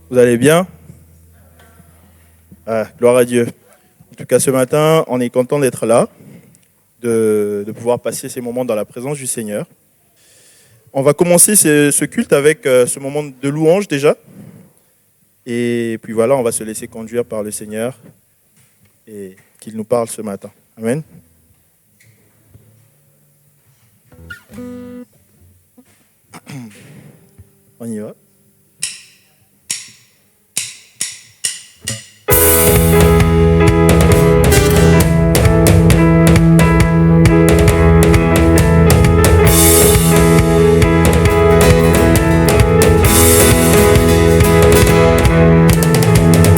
Vous allez bien? Gloire à Dieu. En tout cas, ce matin, on est content d'être là, de pouvoir passer ces moments dans la présence du Seigneur. On va commencer ce culte avec ce moment de louange déjà. Et puis voilà, on va se laisser conduire par le Seigneur et qu'il nous parle ce matin. Amen. On y va.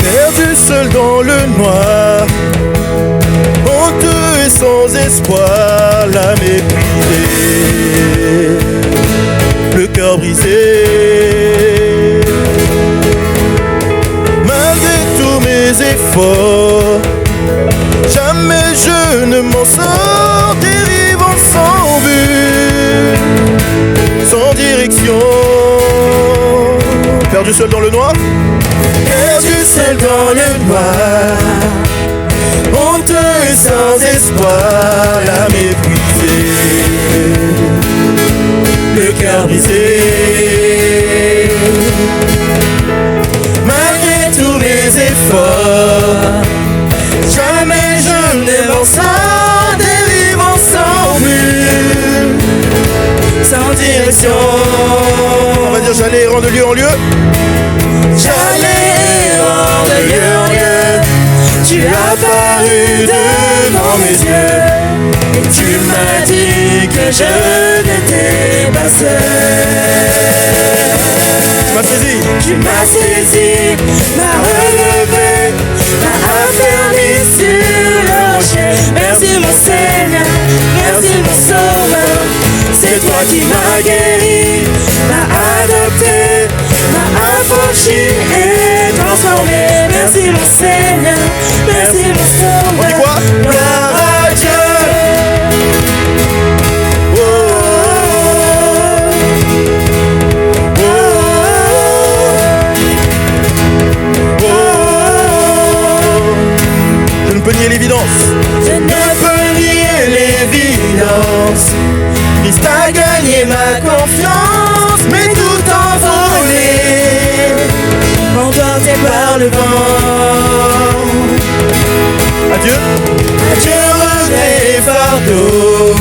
Perdu seul dans le noir, honteux et sans espoir, l'âme épuisée, le cœur brisé. Malgré tous mes efforts, jamais je ne m'en sors, dérivant sans but, sans direction. Perdu seul dans le noir, perdu seul dans le noir, honteux et sans espoir, l'âme épuisée, le cœur brisé. Malgré tous mes efforts, jamais je ne m'en sors, dérivant sans but, sans direction. On va dire j'allais errant de lieu en lieu. J'allais errant de lieu en lieu, tu as apparu devant mes yeux, et tu m'as dit que je n'étais pas seul. Tu m'as saisi, m'as relevé, m'as affermi sur le rocher. Merci mon Seigneur, merci mon Sauveur, c'est toi qui m'as guéri, m'as adopté, m'as affranchi et transformé. Merci mon Seigneur, merci mon Sauveur. On dit quoi? Gloire à Dieu. Je ne peux nier l'évidence. Je ne peux nier l'évidence. Christ a gagné ma confiance, mais tout envolé, emporté par le vent. Adieu, adieu regret et fardeau,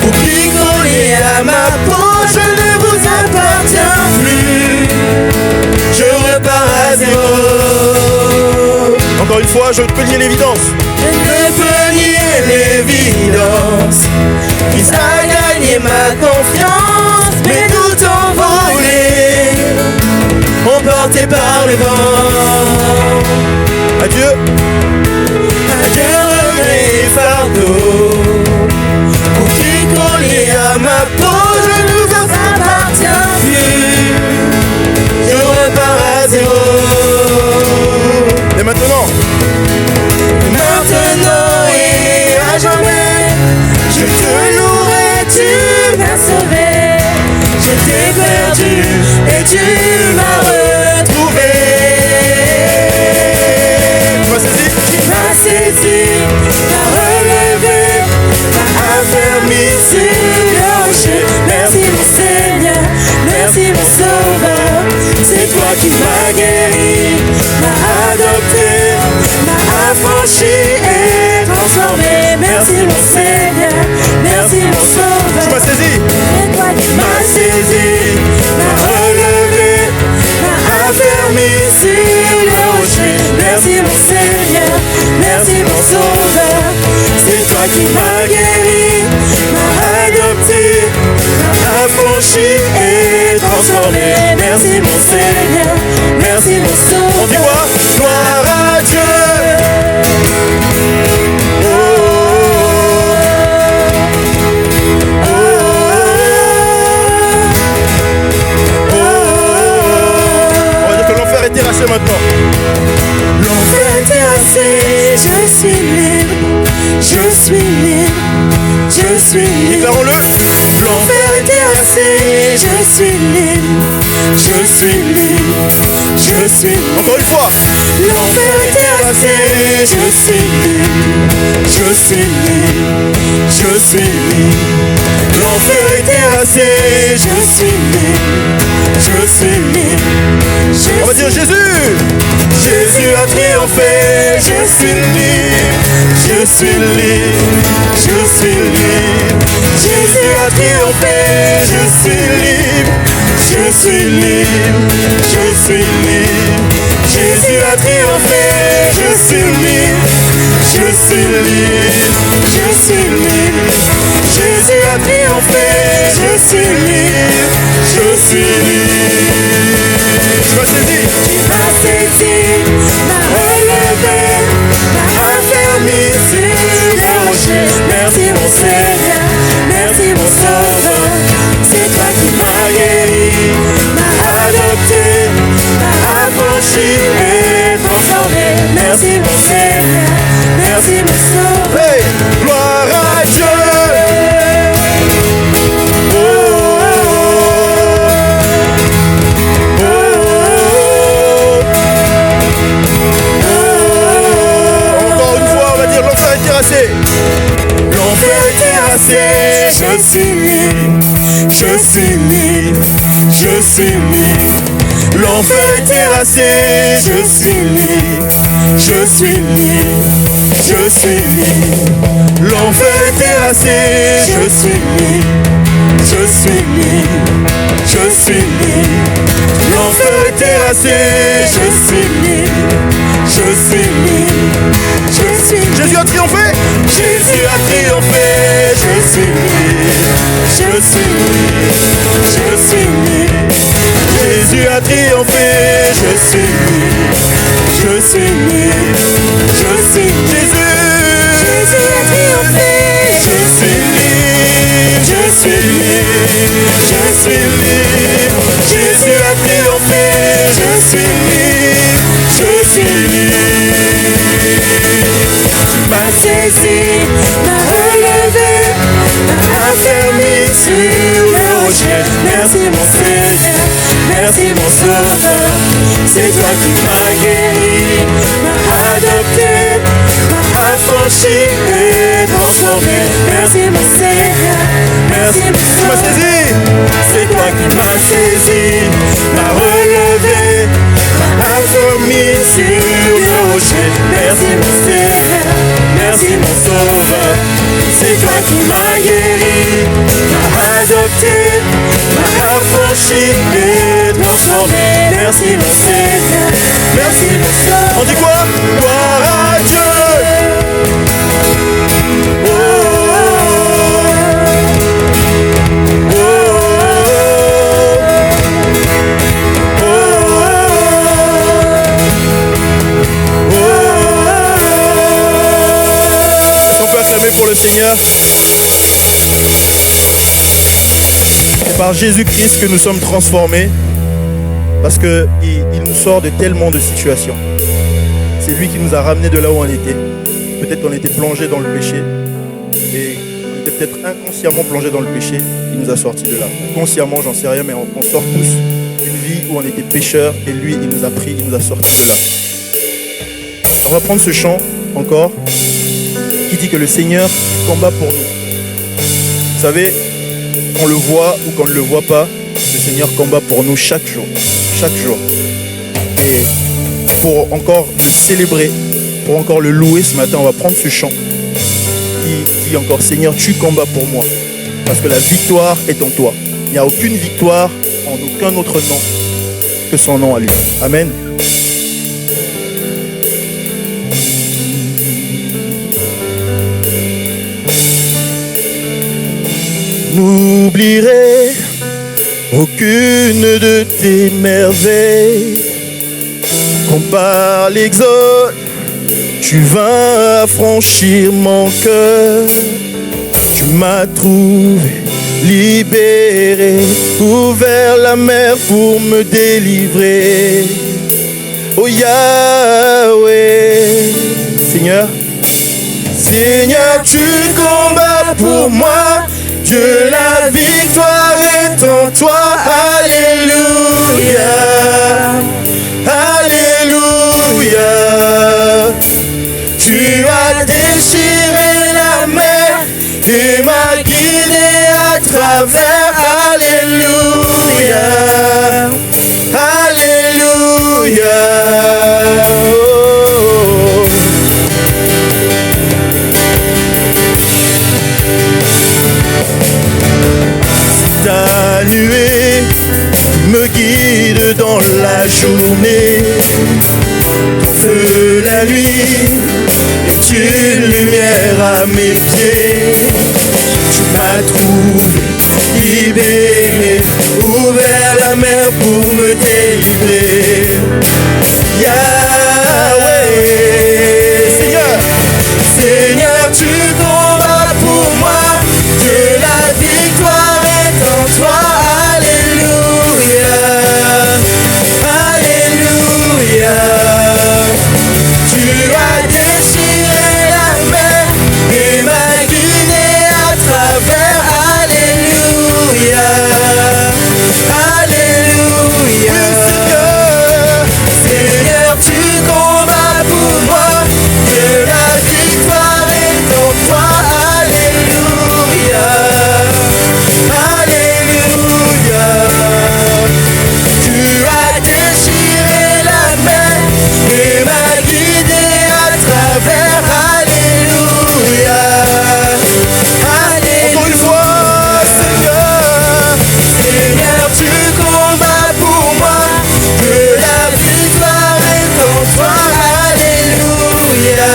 vous qui croyez à ma peau, je ne vous appartiens plus, je repars à zéro. Encore une fois, je ne peux nier l'évidence. Je ne peux nier l'évidence. Christ a gagné ma confiance, mais tout envolé, emporté par le vent. Adieu, adieu regret et fardeau, vous qui collez à ma peau, je ne vous appartiens plus, je repars à zéro. Et maintenant, et à jamais, je te louerai, tu m'as sauvé. J'étais perdu et tu m'as retrouvé. Tu m'as saisi, m'as relevé, m'as affermi sur le rocher. Merci mon Seigneur, merci mon Sauveur, c'est toi qui m'as guéri, m'as adopté, m'as affranchi et transformé. Merci mon Seigneur, merci mon Sauveur. Tu m'as saisi, c'est toi qui m'as saisi, m'as relevé, m'as affermi sur le rocher. Merci mon Seigneur, merci mon Sauveur, c'est toi qui m'as guéri, m'as adopté, m'as affranchi et transformé. Merci mon Seigneur, merci mon Sauveur. On dit quoi? Gloire à Dieu. On va dire que l'enfer est terrassé maintenant. L'enfer est terrassé, je suis libre, je suis libre, je suis libre. Déclarons-le. L'enfer est terrassé, je suis libre, je suis libre, je suis libre. Encore une fois. L'enfer est terrassé, je suis libre. Je suis libre, je suis libre. L'enfer est terrassé, je suis libre. Je suis libre. On va dire Jésus. Jésus a triomphé, je suis libre. Je suis libre, je suis libre. Jésus a triomphé, je suis libre. Je suis libre, je suis libre. Jésus a triomphé, je suis libre. Je suis libre, je suis libre. Jésus a triomphé, je suis libre. Je suis libre. Tu m'as saisi. Tu m'as saisi, m'as relevé, m'as affermi sur les rochers. Merci mon Seigneur, merci mon Sauveur. C'est toi qui m'as guéri, m'as adopté, m'as affranchi et transformé. Merci mon Seigneur, merci mon Sauveur. Hey, gloire à Dieu. L'enfer est terrassé, je suis libre, je suis libre, je suis libre. L'enfer est terrassé, je suis libre, je suis libre, je suis libre. L'enfer est terrassé, je suis libre, je suis libre, je suis libre. L'enfer est terrassé, je suis libre, je suis libre, je suis libre. Jésus a triomphé. Jésus a triomphé, je suis libre, je suis libre, je suis libre. Jésus a triomphé, je suis libre, je suis libre, je suis Jésus. Jésus a triomphé, je suis libre, je suis libre, je suis libre. Jésus a triomphé, je suis libre, je suis libre. Tu m'as saisi, m'as relevé, m'as affermi sur le rocher. Merci mon Seigneur, merci mon Sauveur. C'est toi qui m'as guéri, m'as adopté, m'as affranchi et transformé. Merci mon Seigneur, merci mon Sauveur. Tu m'as saisi. C'est toi qui m'as saisi, m'as relevé, m'as affermi sur le rocher. Merci mon Seigneur, merci mon Sauveur. C'est toi qui m'as guéri, m'as adopté, m'as affranchi et transformé. Merci mon Seigneur, merci mon Sauveur. On dit quoi? Gloire à Dieu. Pour le Seigneur. C'est par Jésus-Christ que nous sommes transformés, parce qu'il nous sort de tellement de situations. C'est lui qui nous a ramenés de là où on était. Peut-être qu'on était plongé dans le péché et on était peut-être inconsciemment plongé dans le péché. Il nous a sortis de là. Consciemment, j'en sais rien, mais on sort tous d'une vie où on était pécheurs et lui, il nous a pris, il nous a sortis de là. On va prendre ce chant encore qui dit que le Seigneur combat pour nous. Vous savez, qu'on le voit ou qu'on ne le voit pas, le Seigneur combat pour nous chaque jour. Chaque jour. Et pour encore le célébrer, pour encore le louer ce matin, on va prendre ce chant qui dit encore: Seigneur, tu combats pour moi. Parce que la victoire est en toi. Il n'y a aucune victoire en aucun autre nom que son nom à lui. Amen. N'oublierai aucune de tes merveilles. Quand par l'exode, tu vas affranchir mon cœur. Tu m'as trouvé, libéré, ouvert la mer pour me délivrer. Oh Yahweh, Seigneur, Seigneur, tu combats pour moi. Dieu, la victoire est en toi. Alléluia, Alléluia. Tu as déchiré la mer et m'as guidé à travers. Alléluia. Alléluia. Oh. Ta nuée me guide dans la journée, feu la nuit est une lumière à mes pieds. Tu m'as trouvé, libéré, ouvert la mer pour me délivrer. Yahweh, Seigneur, Seigneur, tu combats pour moi, que la victoire est en toi. Alléluia, Alléluia. Tu as déchiré la mer et m'as guidé à travers. Alléluia, Alléluia. Oui, Seigneur, tu combats pour moi, que la victoire est en toi. Alléluia, Alléluia. Tu as déchiré la mer et m'as guidé à travers. Alléluia, Alléluia. Encore une fois, Seigneur, Seigneur, tu combats pour moi, que la victoire est en toi. Alléluia,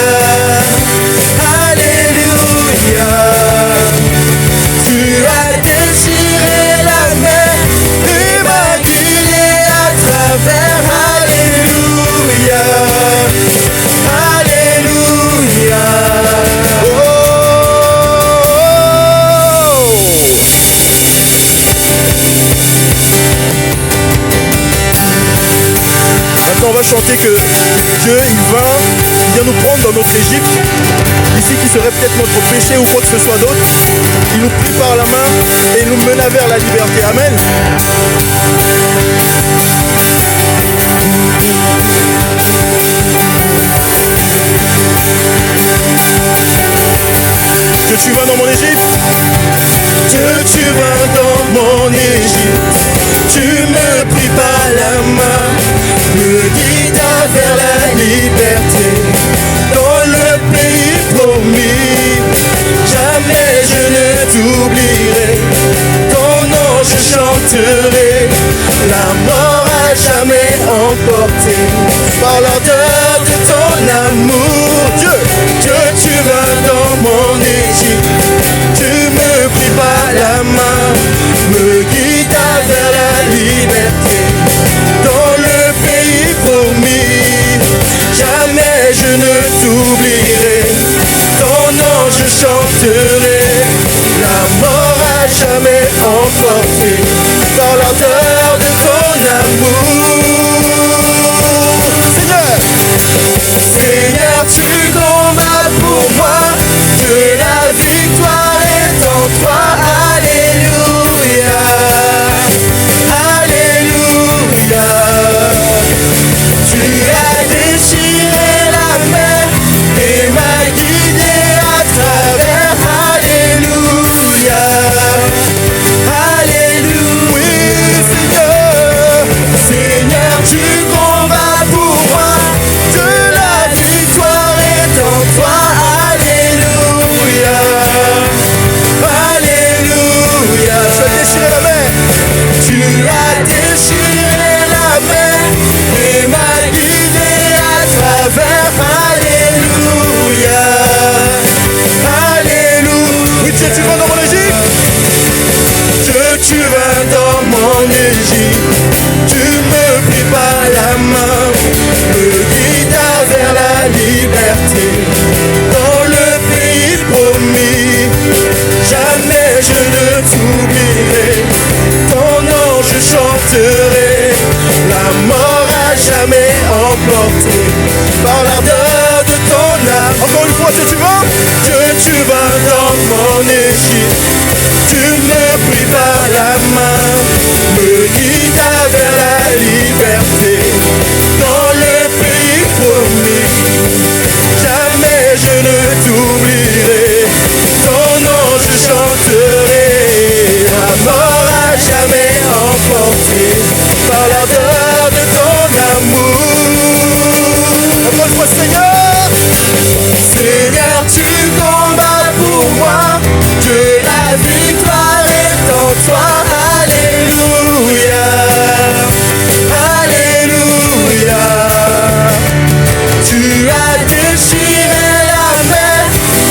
Alléluia. Tu as déchiré la mer et m'as guidé à travers. Alléluia, Alléluia. Oh. Maintenant on va chanter que Dieu il vient nous prendre dans notre Égypte, ici qui serait peut-être notre péché ou quoi que ce soit d'autre. Il nous prit par la main et il nous mena vers la liberté. Amen. Dieu, tu vas dans mon Égypte. Dieu, tu vas dans mon Égypte. Tu me pris par la main, me guida vers la liberté, dans le pays promis. Jamais je ne t'oublierai, ton nom je chanterai, la mort à jamais emporté par l'ardeur de ton amour. Dieu, Dieu, tu vas dans mon Égypte, tu me pris par la main, me guida vers la liberté, dans le pays promis. Jamais je ne t'oublierai, ton nom je chanterai, la mort à jamais emporté par l'ardeur de ton amour. Seigneur, Seigneur, tu combats pour moi, que la victoire est en toi. Alléluia, Alléluia. Tu as déchiré la mer et m'as guidé à travers. Alléluia, Alléluia. Oui, Seigneur, Seigneur, tu combats pour moi, que la victoire est en toi. Alléluia, Alléluia. Tu as déchiré la mer. Tu as déchiré la mer et m'as guidé à travers. Alléluia, Alléluia. Oui, Dieu, tu vas dans mon Égypte. Dieu, tu vas dans mon Égypte. Tu me pris par la main, me guida vers la liberté, dans le pays promis. Jamais je ne t'oublierai, ton nom je chanterai, la mort à jamais emporté par l'ardeur de ton âme. Encore une fois, Dieu, tu vas. Dieu, tu vas dans mon Égypte, tu me pris par la main, me guida vers la liberté, dans toi. Alléluia, Alléluia. Tu as déchiré la mer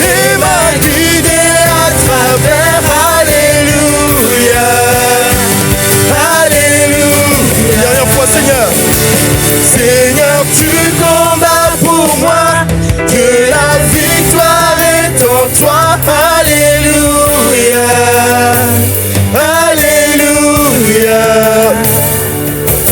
et m'as guidé à travers. Alléluia, Alléluia. Dernière fois, Seigneur. Seigneur, tu combats pour moi, que la victoire est en toi. Alléluia, Alléluia.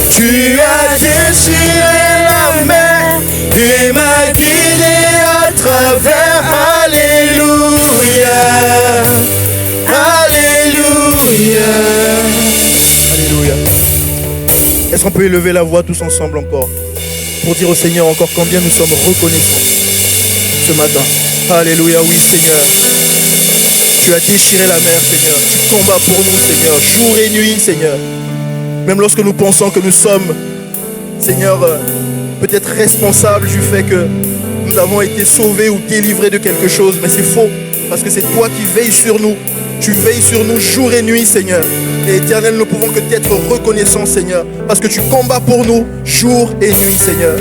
Tu as déchiré la mer et m'as guidé à travers. Alléluia, Alléluia. Alléluia. Est-ce qu'on peut élever la voix tous ensemble encore pour dire au Seigneur encore combien nous sommes reconnaissants ce matin. Alléluia, oui Seigneur. Tu as déchiré la mer, Seigneur. Tu combats pour nous, Seigneur, jour et nuit, Seigneur. Même lorsque nous pensons que nous sommes, Seigneur, peut-être responsables du fait que nous avons été sauvés ou délivrés de quelque chose, mais c'est faux, parce que c'est toi qui veilles sur nous. Tu veilles sur nous jour et nuit, Seigneur. Et Éternel, nous ne pouvons que t'être reconnaissants, Seigneur, parce que tu combats pour nous jour et nuit, Seigneur.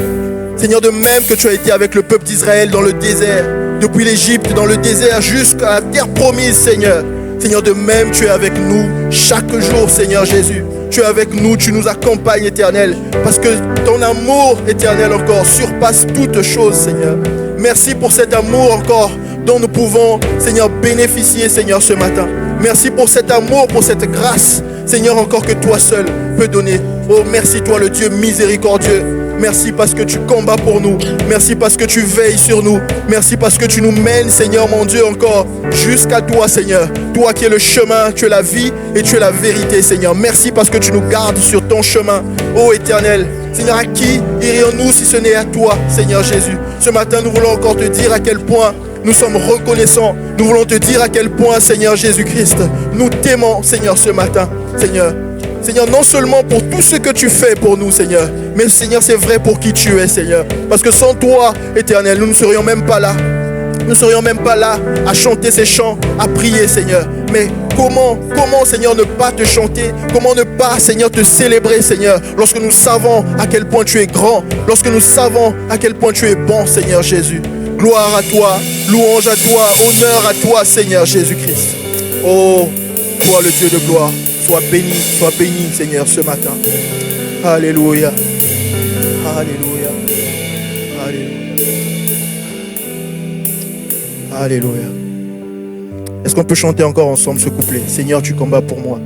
Seigneur, de même que tu as été avec le peuple d'Israël dans le désert, depuis l'Égypte, dans le désert, jusqu'à la terre promise, Seigneur. Seigneur, de même, tu es avec nous chaque jour, Seigneur Jésus. Tu es avec nous, tu nous accompagnes, Éternel, parce que ton amour, Éternel, encore surpasse toute chose, Seigneur. Merci pour cet amour encore dont nous pouvons, Seigneur, bénéficier, Seigneur, ce matin. Merci pour cet amour, pour cette grâce, Seigneur, encore que toi seul peux donner. Oh, merci toi, le Dieu miséricordieux. Merci parce que tu combats pour nous. Merci parce que tu veilles sur nous. Merci parce que tu nous mènes, Seigneur, mon Dieu, encore jusqu'à toi, Seigneur. Toi qui es le chemin, tu es la vie et tu es la vérité, Seigneur. Merci parce que tu nous gardes sur ton chemin. Oh, Éternel, Seigneur, à qui irions-nous si ce n'est à toi, Seigneur Jésus? Ce matin, nous voulons encore te dire à quel point nous sommes reconnaissants. Nous voulons te dire à quel point, Seigneur Jésus-Christ, nous t'aimons, Seigneur, ce matin, Seigneur. Seigneur, non seulement pour tout ce que tu fais pour nous, Seigneur, mais Seigneur, c'est vrai pour qui tu es, Seigneur. Parce que sans toi, Éternel, nous ne serions même pas là. Nous ne serions même pas là à chanter ces chants, à prier, Seigneur. Mais comment, Seigneur, ne pas te chanter? Comment ne pas, Seigneur, te célébrer, Seigneur, lorsque nous savons à quel point tu es grand, lorsque nous savons à quel point tu es bon, Seigneur Jésus. Gloire à toi, louange à toi, honneur à toi, Seigneur Jésus-Christ. Oh, toi le Dieu de gloire. Sois béni, Seigneur, ce matin. Alléluia. Alléluia. Alléluia. Alléluia. Est-ce qu'on peut chanter encore ensemble ce couplet? Seigneur, tu combats pour moi.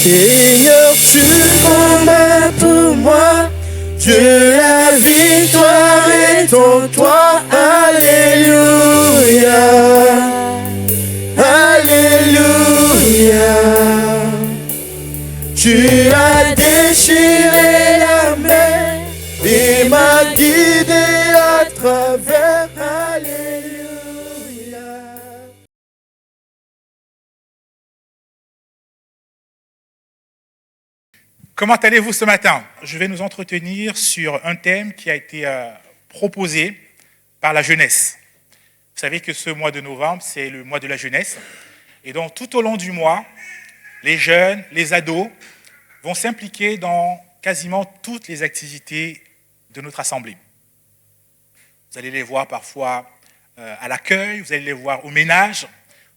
Seigneur, tu combats pour moi. Dieu, la victoire est en toi. Alléluia. Alléluia. Tu as déchiré la mer et m'as guidé à travers. Alléluia. Comment allez-vous ce matin? Je vais nous entretenir sur un thème qui a été proposé par la jeunesse. Vous savez que ce mois de novembre, c'est le mois de la jeunesse. Et donc, tout au long du mois, les jeunes, les ados vont s'impliquer dans quasiment toutes les activités de notre assemblée. Vous allez les voir parfois à l'accueil, vous allez les voir au ménage,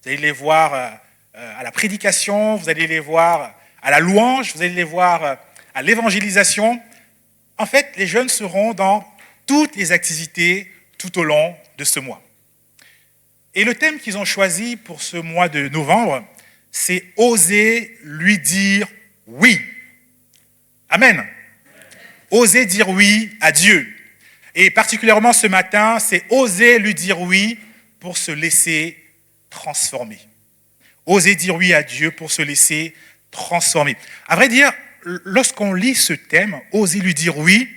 vous allez les voir à la prédication, vous allez les voir à la louange, vous allez les voir à l'évangélisation. En fait, les jeunes seront dans toutes les activités tout au long de ce mois. Et le thème qu'ils ont choisi pour ce mois de novembre, c'est « Oser lui dire oui ». Amen. Oser dire oui à Dieu. Et particulièrement ce matin, c'est oser lui dire oui pour se laisser transformer. Oser dire oui à Dieu pour se laisser transformer. À vrai dire, lorsqu'on lit ce thème, oser lui dire oui,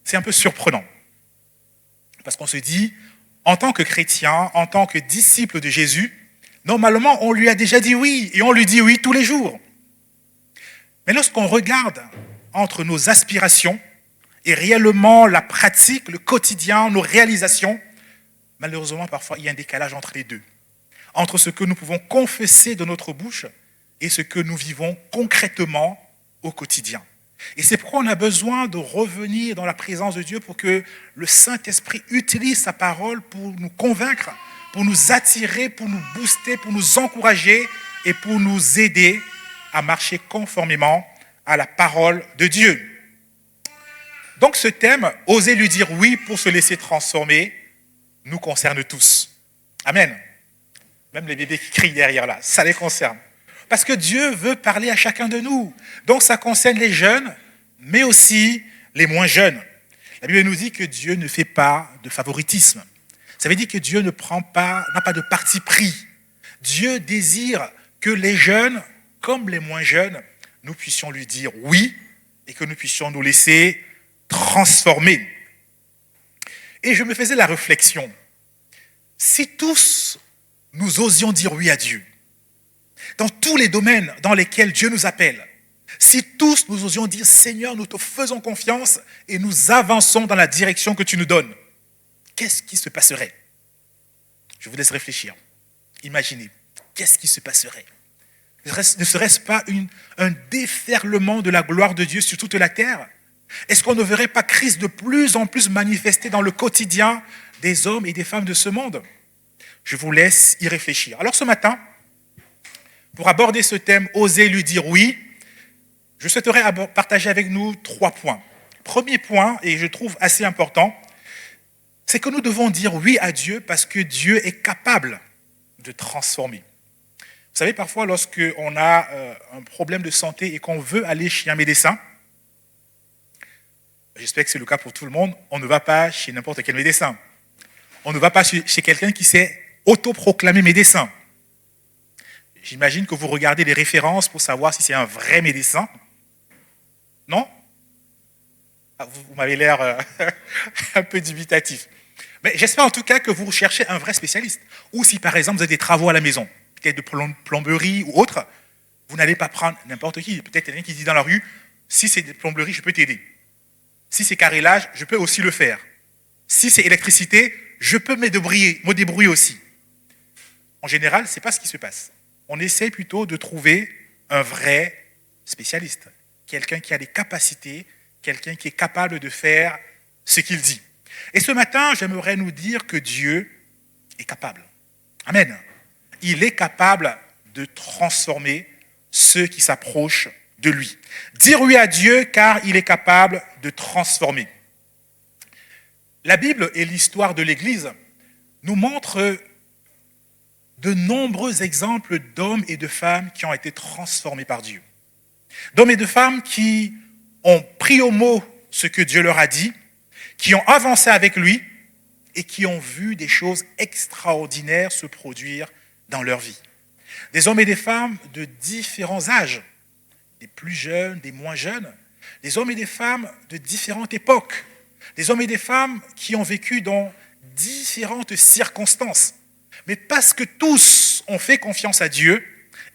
c'est un peu surprenant. Parce qu'on se dit, en tant que chrétien, en tant que disciple de Jésus, normalement, on lui a déjà dit oui, et on lui dit oui tous les jours. Mais lorsqu'on regarde entre nos aspirations et réellement la pratique, le quotidien, nos réalisations, malheureusement, parfois, il y a un décalage entre les deux. entre ce que nous pouvons confesser de notre bouche et ce que nous vivons concrètement au quotidien. Et c'est pourquoi on a besoin de revenir dans la présence de Dieu pour que le Saint-Esprit utilise sa parole pour nous convaincre, pour nous attirer, pour nous booster, pour nous encourager et pour nous aider à marcher conformément à la parole de Dieu. Donc ce thème, oser lui dire oui pour se laisser transformer, nous concerne tous. Amen. Même les bébés qui crient derrière là, ça les concerne. Parce que Dieu veut parler à chacun de nous. Donc ça concerne les jeunes, mais aussi les moins jeunes. La Bible nous dit que Dieu ne fait pas de favoritisme. Ça veut dire que Dieu n'a pas de parti pris. Dieu désire que les jeunes, comme les moins jeunes, nous puissions lui dire oui et que nous puissions nous laisser transformer. Et je me faisais la réflexion, si tous nous osions dire oui à Dieu, dans tous les domaines dans lesquels Dieu nous appelle, si tous nous osions dire Seigneur, nous te faisons confiance et nous avançons dans la direction que tu nous donnes, qu'est-ce qui se passerait? Je vous laisse réfléchir. Imaginez, qu'est-ce qui se passerait? Ne serait-ce pas un déferlement de la gloire de Dieu sur toute la terre? Est-ce qu'on ne verrait pas Christ de plus en plus manifesté dans le quotidien des hommes et des femmes de ce monde? Je vous laisse y réfléchir. Alors ce matin, pour aborder ce thème, oser lui dire oui, je souhaiterais partager avec nous 3 points. Premier point, et je trouve assez important, c'est que nous devons dire oui à Dieu parce que Dieu est capable de transformer. Vous savez, parfois, lorsqu'on a un problème de santé et qu'on veut aller chez un médecin, j'espère que c'est le cas pour tout le monde, on ne va pas chez n'importe quel médecin. On ne va pas chez quelqu'un qui s'est autoproclamé médecin. J'imagine que vous regardez les références pour savoir si c'est un vrai médecin. Non? Vous m'avez l'air un peu dubitatif. Mais j'espère en tout cas que vous recherchez un vrai spécialiste. Ou si par exemple vous avez des travaux à la maison, peut-être de plomberie ou autre, vous n'allez pas prendre n'importe qui. Peut-être quelqu'un qui dit dans la rue, si c'est de plomberie, je peux t'aider. Si c'est carrelage, je peux aussi le faire. Si c'est électricité, je peux me débrouiller aussi. En général, ce n'est pas ce qui se passe. On essaie plutôt de trouver un vrai spécialiste. Quelqu'un qui a des capacités, quelqu'un qui est capable de faire ce qu'il dit. Et ce matin, j'aimerais nous dire que Dieu est capable. Amen. Il est capable de transformer ceux qui s'approchent de lui. Dire oui à Dieu car il est capable de transformer. La Bible et l'histoire de l'Église nous montrent de nombreux exemples d'hommes et de femmes qui ont été transformés par Dieu. D'hommes et de femmes qui ont pris au mot ce que Dieu leur a dit, qui ont avancé avec lui et qui ont vu des choses extraordinaires se produire dans leur vie. Des hommes et des femmes de différents âges, des plus jeunes, des moins jeunes, des hommes et des femmes de différentes époques, des hommes et des femmes qui ont vécu dans différentes circonstances. Mais parce que tous ont fait confiance à Dieu,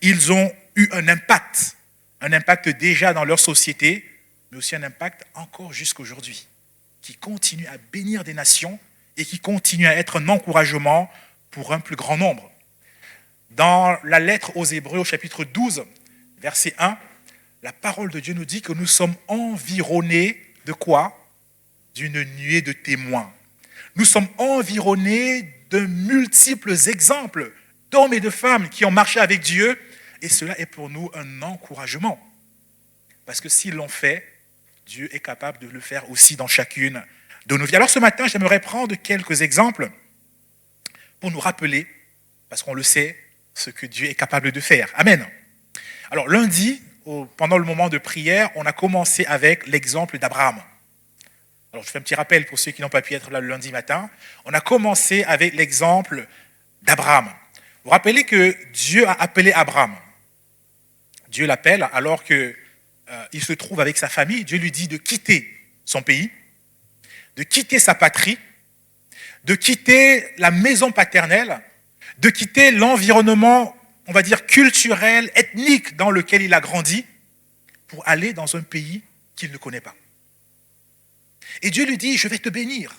ils ont eu un impact déjà dans leur société, mais aussi un impact encore jusqu'aujourd'hui, qui continue à bénir des nations et qui continue à être un encouragement pour un plus grand nombre. Dans la lettre aux Hébreux, au chapitre 12, verset 1, la parole de Dieu nous dit que nous sommes environnés de quoi? D'une nuée de témoins. Nous sommes environnés de multiples exemples d'hommes et de femmes qui ont marché avec Dieu, et cela est pour nous un encouragement. Parce que s'ils l'ont fait, Dieu est capable de le faire aussi dans chacune de nos vies. Alors ce matin, j'aimerais prendre quelques exemples pour nous rappeler, parce qu'on le sait, ce que Dieu est capable de faire. Amen. Alors lundi, pendant le moment de prière, on a commencé avec l'exemple d'Abraham. Alors je fais un petit rappel pour ceux qui n'ont pas pu être là le lundi matin. On a commencé avec l'exemple d'Abraham. Vous vous rappelez que Dieu a appelé Abraham. Dieu l'appelle alors qu'il se trouve avec sa famille. Dieu lui dit de quitter son pays, de quitter sa patrie, de quitter la maison paternelle, de quitter l'environnement, on va dire, culturel, ethnique dans lequel il a grandi, pour aller dans un pays qu'il ne connaît pas. Et Dieu lui dit, je vais te bénir,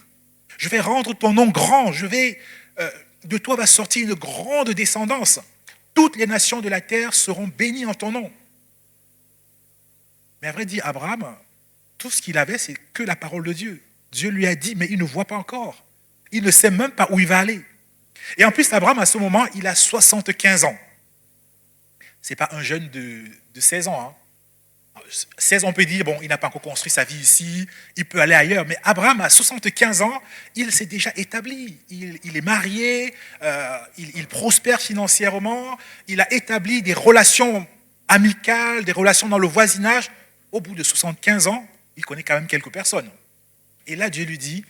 je vais rendre ton nom grand, je vais de toi va sortir une grande descendance. Toutes les nations de la terre seront bénies en ton nom. Mais à vrai dire, Abraham, tout ce qu'il avait, c'est que la parole de Dieu. Dieu lui a dit, mais il ne voit pas encore. Il ne sait même pas où il va aller. Et en plus, Abraham, à ce moment, il a 75 ans. Ce n'est pas un jeune de 16 ans. 16 ans, on peut dire, bon, il n'a pas encore construit sa vie ici, il peut aller ailleurs. Mais Abraham, à 75 ans, il s'est déjà établi. Il est marié, il prospère financièrement, il a établi des relations amicales, des relations dans le voisinage. Au bout de 75 ans, il connaît quand même quelques personnes. Et là, Dieu lui dit,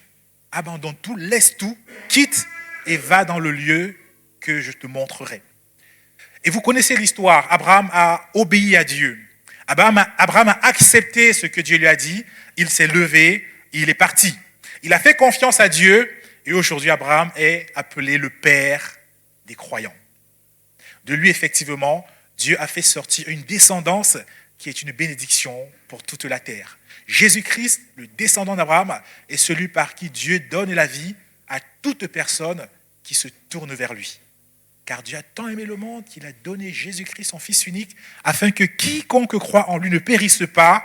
abandonne tout, laisse tout, quitte et va dans le lieu que je te montrerai. Et vous connaissez l'histoire, Abraham a obéi à Dieu. Abraham a accepté ce que Dieu lui a dit, il s'est levé, il est parti. Il a fait confiance à Dieu et aujourd'hui Abraham est appelé le père des croyants. De lui, effectivement, Dieu a fait sortir une descendance qui est une bénédiction pour toute la terre. Jésus-Christ, le descendant d'Abraham, est celui par qui Dieu donne la vie à toute personne qui se tourne vers lui. Car Dieu a tant aimé le monde qu'il a donné Jésus-Christ, son Fils unique, afin que quiconque croit en lui ne périsse pas,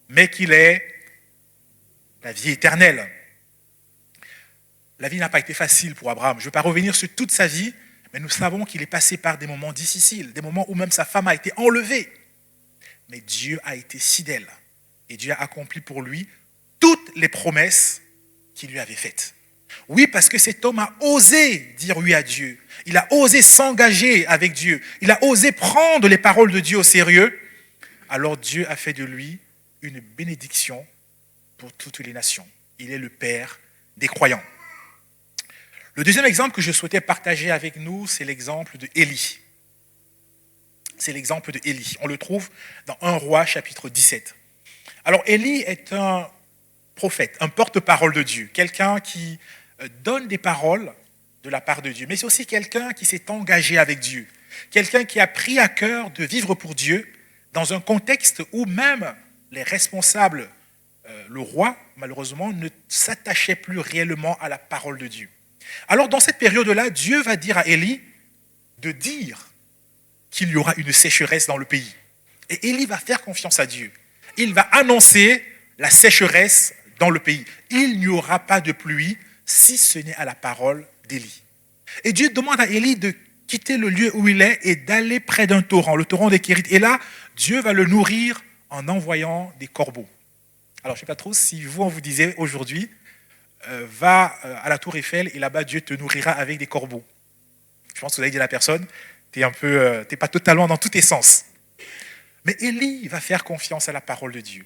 mais qu'il ait la vie éternelle. La vie n'a pas été facile pour Abraham. Je ne vais pas revenir sur toute sa vie, mais nous savons qu'il est passé par des moments difficiles, des moments où même sa femme a été enlevée. Mais Dieu a été fidèle et Dieu a accompli pour lui toutes les promesses qu'il lui avait faites. Oui, parce que cet homme a osé dire oui à Dieu. Il a osé s'engager avec Dieu. Il a osé prendre les paroles de Dieu au sérieux. Alors Dieu a fait de lui une bénédiction pour toutes les nations. Il est le Père des croyants. Le deuxième exemple que je souhaitais partager avec nous, c'est l'exemple de Élie. C'est l'exemple de Élie. On le trouve dans 1 Roi, chapitre 17. Alors Élie est un prophète, un porte-parole de Dieu, quelqu'un qui donne des paroles de la part de Dieu, mais c'est aussi quelqu'un qui s'est engagé avec Dieu, quelqu'un qui a pris à cœur de vivre pour Dieu dans un contexte où même les responsables, le roi, malheureusement, ne s'attachaient plus réellement à la parole de Dieu. Alors dans cette période-là, Dieu va dire à Élie de dire qu'il y aura une sécheresse dans le pays. Et Élie va faire confiance à Dieu. Il va annoncer la sécheresse dans le pays. Il n'y aura pas de pluie si ce n'est à la parole d'Élie. Et Dieu demande à Élie de quitter le lieu où il est et d'aller près d'un torrent, le torrent des Kérith. Et là, Dieu va le nourrir en envoyant des corbeaux. Alors, je ne sais pas trop si vous, on vous disait aujourd'hui, va à la tour Eiffel et là-bas, Dieu te nourrira avec des corbeaux. Je pense que vous avez dit à la personne, t'es pas totalement dans tous tes sens. Mais Élie va faire confiance à la parole de Dieu.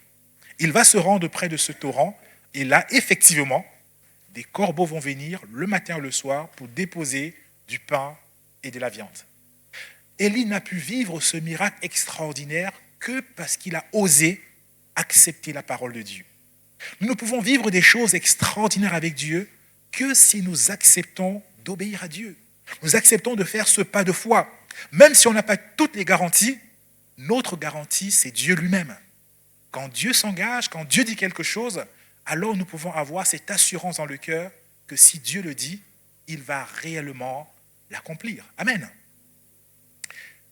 Il va se rendre près de ce torrent et là, effectivement, des corbeaux vont venir le matin et le soir pour déposer du pain et de la viande. Élie n'a pu vivre ce miracle extraordinaire que parce qu'il a osé accepter la parole de Dieu. Nous ne pouvons vivre des choses extraordinaires avec Dieu que si nous acceptons d'obéir à Dieu. Nous acceptons de faire ce pas de foi. Même si on n'a pas toutes les garanties, notre garantie, c'est Dieu lui-même. Quand Dieu s'engage, quand Dieu dit quelque chose, alors nous pouvons avoir cette assurance dans le cœur que si Dieu le dit, il va réellement l'accomplir. Amen.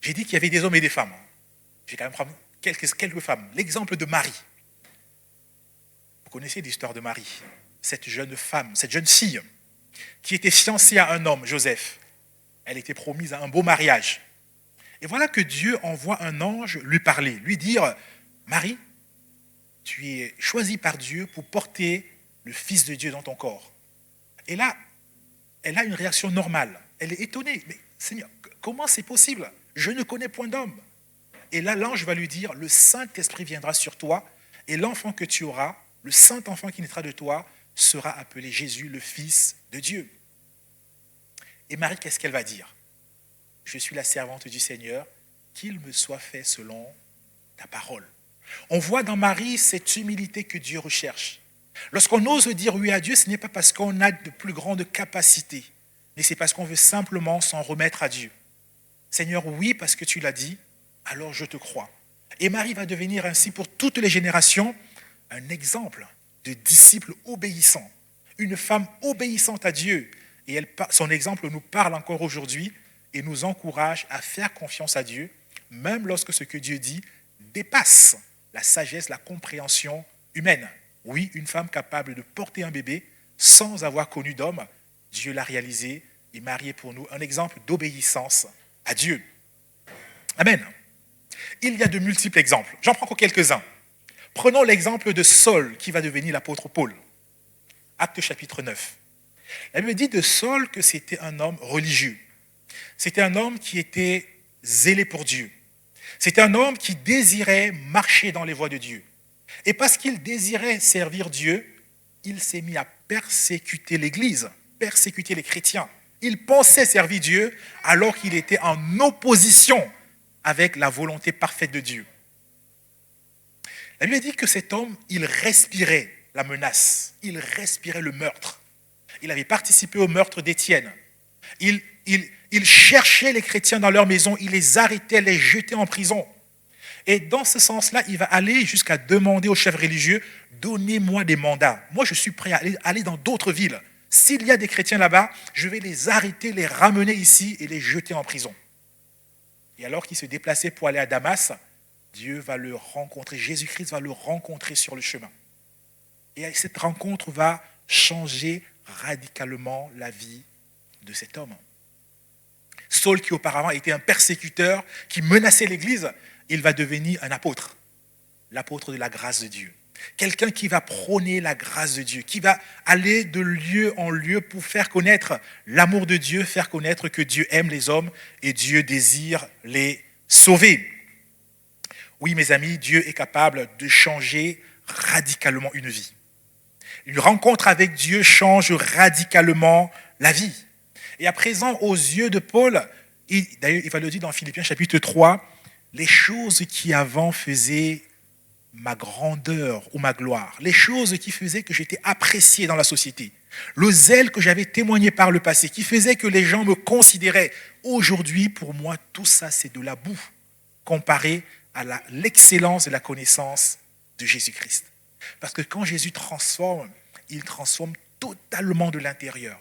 J'ai dit qu'il y avait des hommes et des femmes. J'ai quand même pris quelques femmes. L'exemple de Marie. Vous connaissez l'histoire de Marie, cette jeune femme, cette jeune fille qui était fiancée à un homme, Joseph. Elle était promise à un beau mariage. Et voilà que Dieu envoie un ange lui parler, lui dire « Marie, tu es choisie par Dieu pour porter le Fils de Dieu dans ton corps. » Et là, elle a une réaction normale. Elle est étonnée. « Mais Seigneur, comment c'est possible? Je ne connais point d'homme. » Et là, l'ange va lui dire « Le Saint-Esprit viendra sur toi et l'enfant que tu auras, le Saint-Enfant qui naîtra de toi, sera appelé Jésus, le Fils de Dieu. » Et Marie, qu'est-ce qu'elle va dire? « Je suis la servante du Seigneur, qu'il me soit fait selon ta parole. » On voit dans Marie cette humilité que Dieu recherche. Lorsqu'on ose dire oui à Dieu, ce n'est pas parce qu'on a de plus grandes capacités, mais c'est parce qu'on veut simplement s'en remettre à Dieu. Seigneur, oui, parce que tu l'as dit, alors je te crois. Et Marie va devenir ainsi pour toutes les générations un exemple de disciple obéissant, une femme obéissante à Dieu, Et son exemple nous parle encore aujourd'hui et nous encourage à faire confiance à Dieu, même lorsque ce que Dieu dit dépasse la sagesse, la compréhension humaine. Oui, une femme capable de porter un bébé sans avoir connu d'homme, Dieu l'a réalisé et marié pour nous un exemple d'obéissance à Dieu. Amen. Il y a de multiples exemples. J'en prends encore quelques-uns. Prenons l'exemple de Saul qui va devenir l'apôtre Paul. Actes chapitre 9. La Bible dit de Saul que c'était un homme religieux. C'était un homme qui était zélé pour Dieu. C'était un homme qui désirait marcher dans les voies de Dieu. Et parce qu'il désirait servir Dieu, il s'est mis à persécuter l'Église, persécuter les chrétiens. Il pensait servir Dieu alors qu'il était en opposition avec la volonté parfaite de Dieu. La Bible dit que cet homme, il respirait la menace, il respirait le meurtre. Il avait participé au meurtre d'Étienne. Il cherchait les chrétiens dans leur maison, il les arrêtait, les jetait en prison. Et dans ce sens-là, il va aller jusqu'à demander aux chefs religieux, donnez-moi des mandats. Moi, je suis prêt à aller dans d'autres villes. S'il y a des chrétiens là-bas, je vais les arrêter, les ramener ici et les jeter en prison. Et alors qu'il se déplaçait pour aller à Damas, Dieu va le rencontrer, Jésus-Christ va le rencontrer sur le chemin. Et cette rencontre va changer radicalement la vie de cet homme. Saul, qui auparavant était un persécuteur, qui menaçait l'Église, il va devenir un apôtre, l'apôtre de la grâce de Dieu. Quelqu'un qui va prôner la grâce de Dieu, qui va aller de lieu en lieu pour faire connaître l'amour de Dieu, faire connaître que Dieu aime les hommes et Dieu désire les sauver. Oui, mes amis, Dieu est capable de changer radicalement une vie. Une rencontre avec Dieu change radicalement la vie. Et à présent, aux yeux de Paul, d'ailleurs, il va le dire dans Philippiens chapitre 3, les choses qui avant faisaient ma grandeur ou ma gloire, les choses qui faisaient que j'étais apprécié dans la société, le zèle que j'avais témoigné par le passé, qui faisait que les gens me considéraient, aujourd'hui, pour moi, tout ça, c'est de la boue, comparé à l'excellence de la connaissance de Jésus-Christ. Parce que quand Jésus transforme, il transforme totalement de l'intérieur.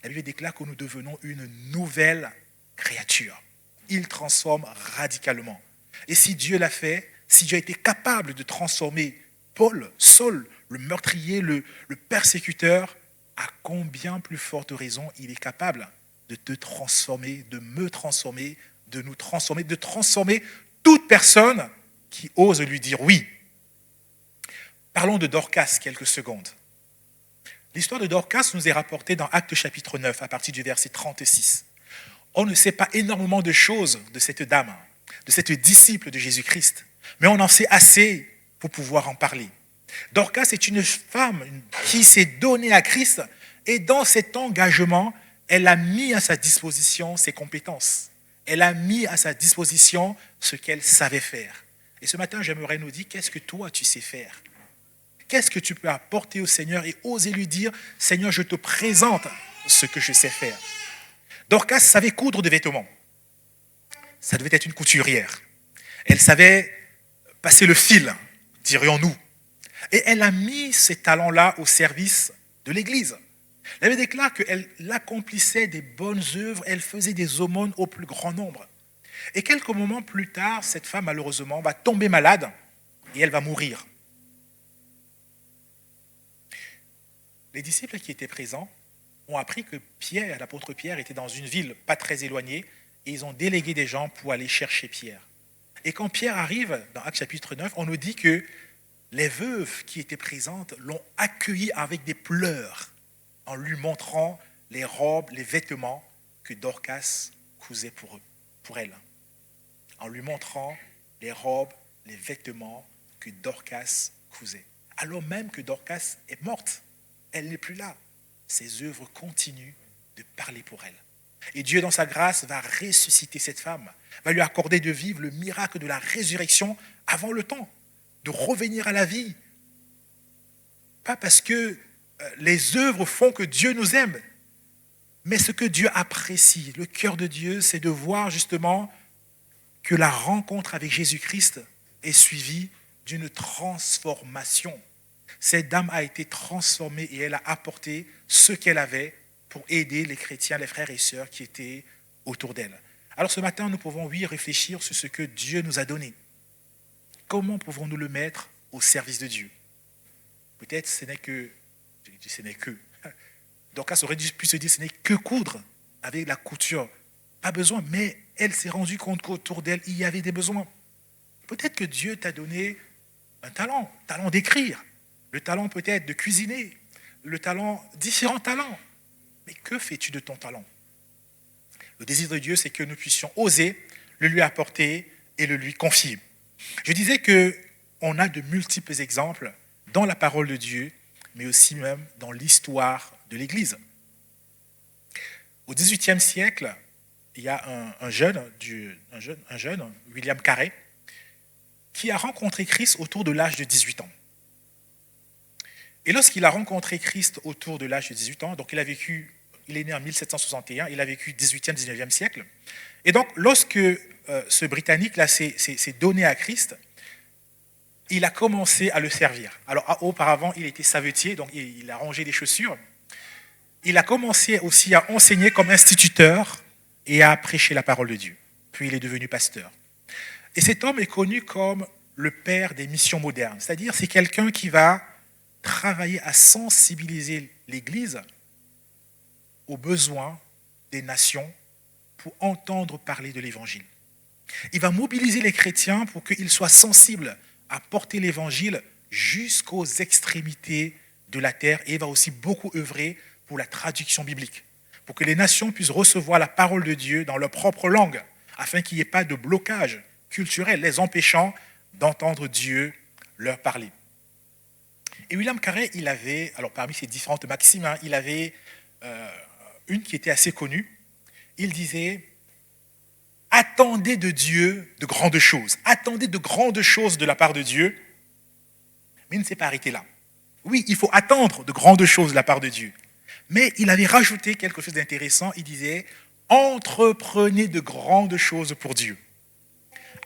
La Bible déclare que nous devenons une nouvelle créature. Il transforme radicalement. Et si Dieu l'a fait, si Dieu a été capable de transformer Paul, Saul, le meurtrier, le persécuteur, à combien plus forte raison il est capable de te transformer, de me transformer, de nous transformer, de transformer toute personne qui ose lui dire oui. Parlons de Dorcas quelques secondes. L'histoire de Dorcas nous est rapportée dans Actes chapitre 9, à partir du verset 36. On ne sait pas énormément de choses de cette dame, de cette disciple de Jésus-Christ, mais on en sait assez pour pouvoir en parler. Dorcas est une femme qui s'est donnée à Christ et dans cet engagement, elle a mis à sa disposition ses compétences. Elle a mis à sa disposition ce qu'elle savait faire. Et ce matin, j'aimerais nous dire, qu'est-ce que toi tu sais faire ? Qu'est-ce que tu peux apporter au Seigneur et oser lui dire, Seigneur, je te présente ce que je sais faire. Dorcas savait coudre des vêtements. Ça devait être une couturière. Elle savait passer le fil, dirions-nous. Et elle a mis ces talents-là au service de l'Église. La Bible déclare qu'elle accomplissait des bonnes œuvres, elle faisait des aumônes au plus grand nombre. Et quelques moments plus tard, cette femme, malheureusement, va tomber malade et elle va mourir. Les disciples qui étaient présents ont appris que Pierre, l'apôtre Pierre, était dans une ville pas très éloignée et ils ont délégué des gens pour aller chercher Pierre. Et quand Pierre arrive, dans Actes chapitre 9, on nous dit que les veuves qui étaient présentes l'ont accueilli avec des pleurs en lui montrant les robes, les vêtements que Dorcas cousait pour elle. En lui montrant les robes, les vêtements que Dorcas cousait. Alors même que Dorcas est morte, elle n'est plus là. Ses œuvres continuent de parler pour elle. Et Dieu, dans sa grâce, va ressusciter cette femme, va lui accorder de vivre le miracle de la résurrection avant le temps, de revenir à la vie. Pas parce que les œuvres font que Dieu nous aime, mais ce que Dieu apprécie, le cœur de Dieu, c'est de voir justement que la rencontre avec Jésus-Christ est suivie d'une transformation. Cette dame a été transformée et elle a apporté ce qu'elle avait pour aider les chrétiens, les frères et sœurs qui étaient autour d'elle. Alors ce matin, nous pouvons, oui, réfléchir sur ce que Dieu nous a donné. Comment pouvons-nous le mettre au service de Dieu? Peut-être ce n'est que, Dorcas aurait pu se dire ce n'est que coudre avec la couture. Pas besoin, mais elle s'est rendue compte qu'autour d'elle, il y avait des besoins. Peut-être que Dieu t'a donné un talent d'écrire, le talent peut-être de cuisiner, différents talents. Mais que fais-tu de ton talent? Le désir de Dieu, c'est que nous puissions oser le lui apporter et le lui confier. Je disais qu'on a de multiples exemples dans la parole de Dieu, mais aussi même dans l'histoire de l'Église. Au XVIIIe siècle, il y a un jeune, William Carey, qui a rencontré Christ autour de l'âge de 18 ans. Et lorsqu'il a rencontré Christ autour de l'âge de 18 ans, donc il est né en 1761, il a vécu 18e, 19e siècle. Et donc, lorsque ce Britannique-là s'est donné à Christ, il a commencé à le servir. Alors, auparavant, il était savetier, donc il a rangé des chaussures. Il a commencé aussi à enseigner comme instituteur et à prêcher la parole de Dieu. Puis, il est devenu pasteur. Et cet homme est connu comme le père des missions modernes. C'est-à-dire, c'est quelqu'un qui va travailler à sensibiliser l'Église aux besoins des nations pour entendre parler de l'Évangile. Il va mobiliser les chrétiens pour qu'ils soient sensibles à porter l'Évangile jusqu'aux extrémités de la terre, et il va aussi beaucoup œuvrer pour la traduction biblique, pour que les nations puissent recevoir la parole de Dieu dans leur propre langue, afin qu'il n'y ait pas de blocage culturel les empêchant d'entendre Dieu leur parler. Et William Carey, il avait, alors parmi ces différentes maximes, il avait une qui était assez connue. Il disait « Attendez de Dieu de grandes choses. Attendez de grandes choses de la part de Dieu. » Mais il ne s'est pas arrêté là. Oui, il faut attendre de grandes choses de la part de Dieu. Mais il avait rajouté quelque chose d'intéressant. Il disait « Entreprenez de grandes choses pour Dieu. »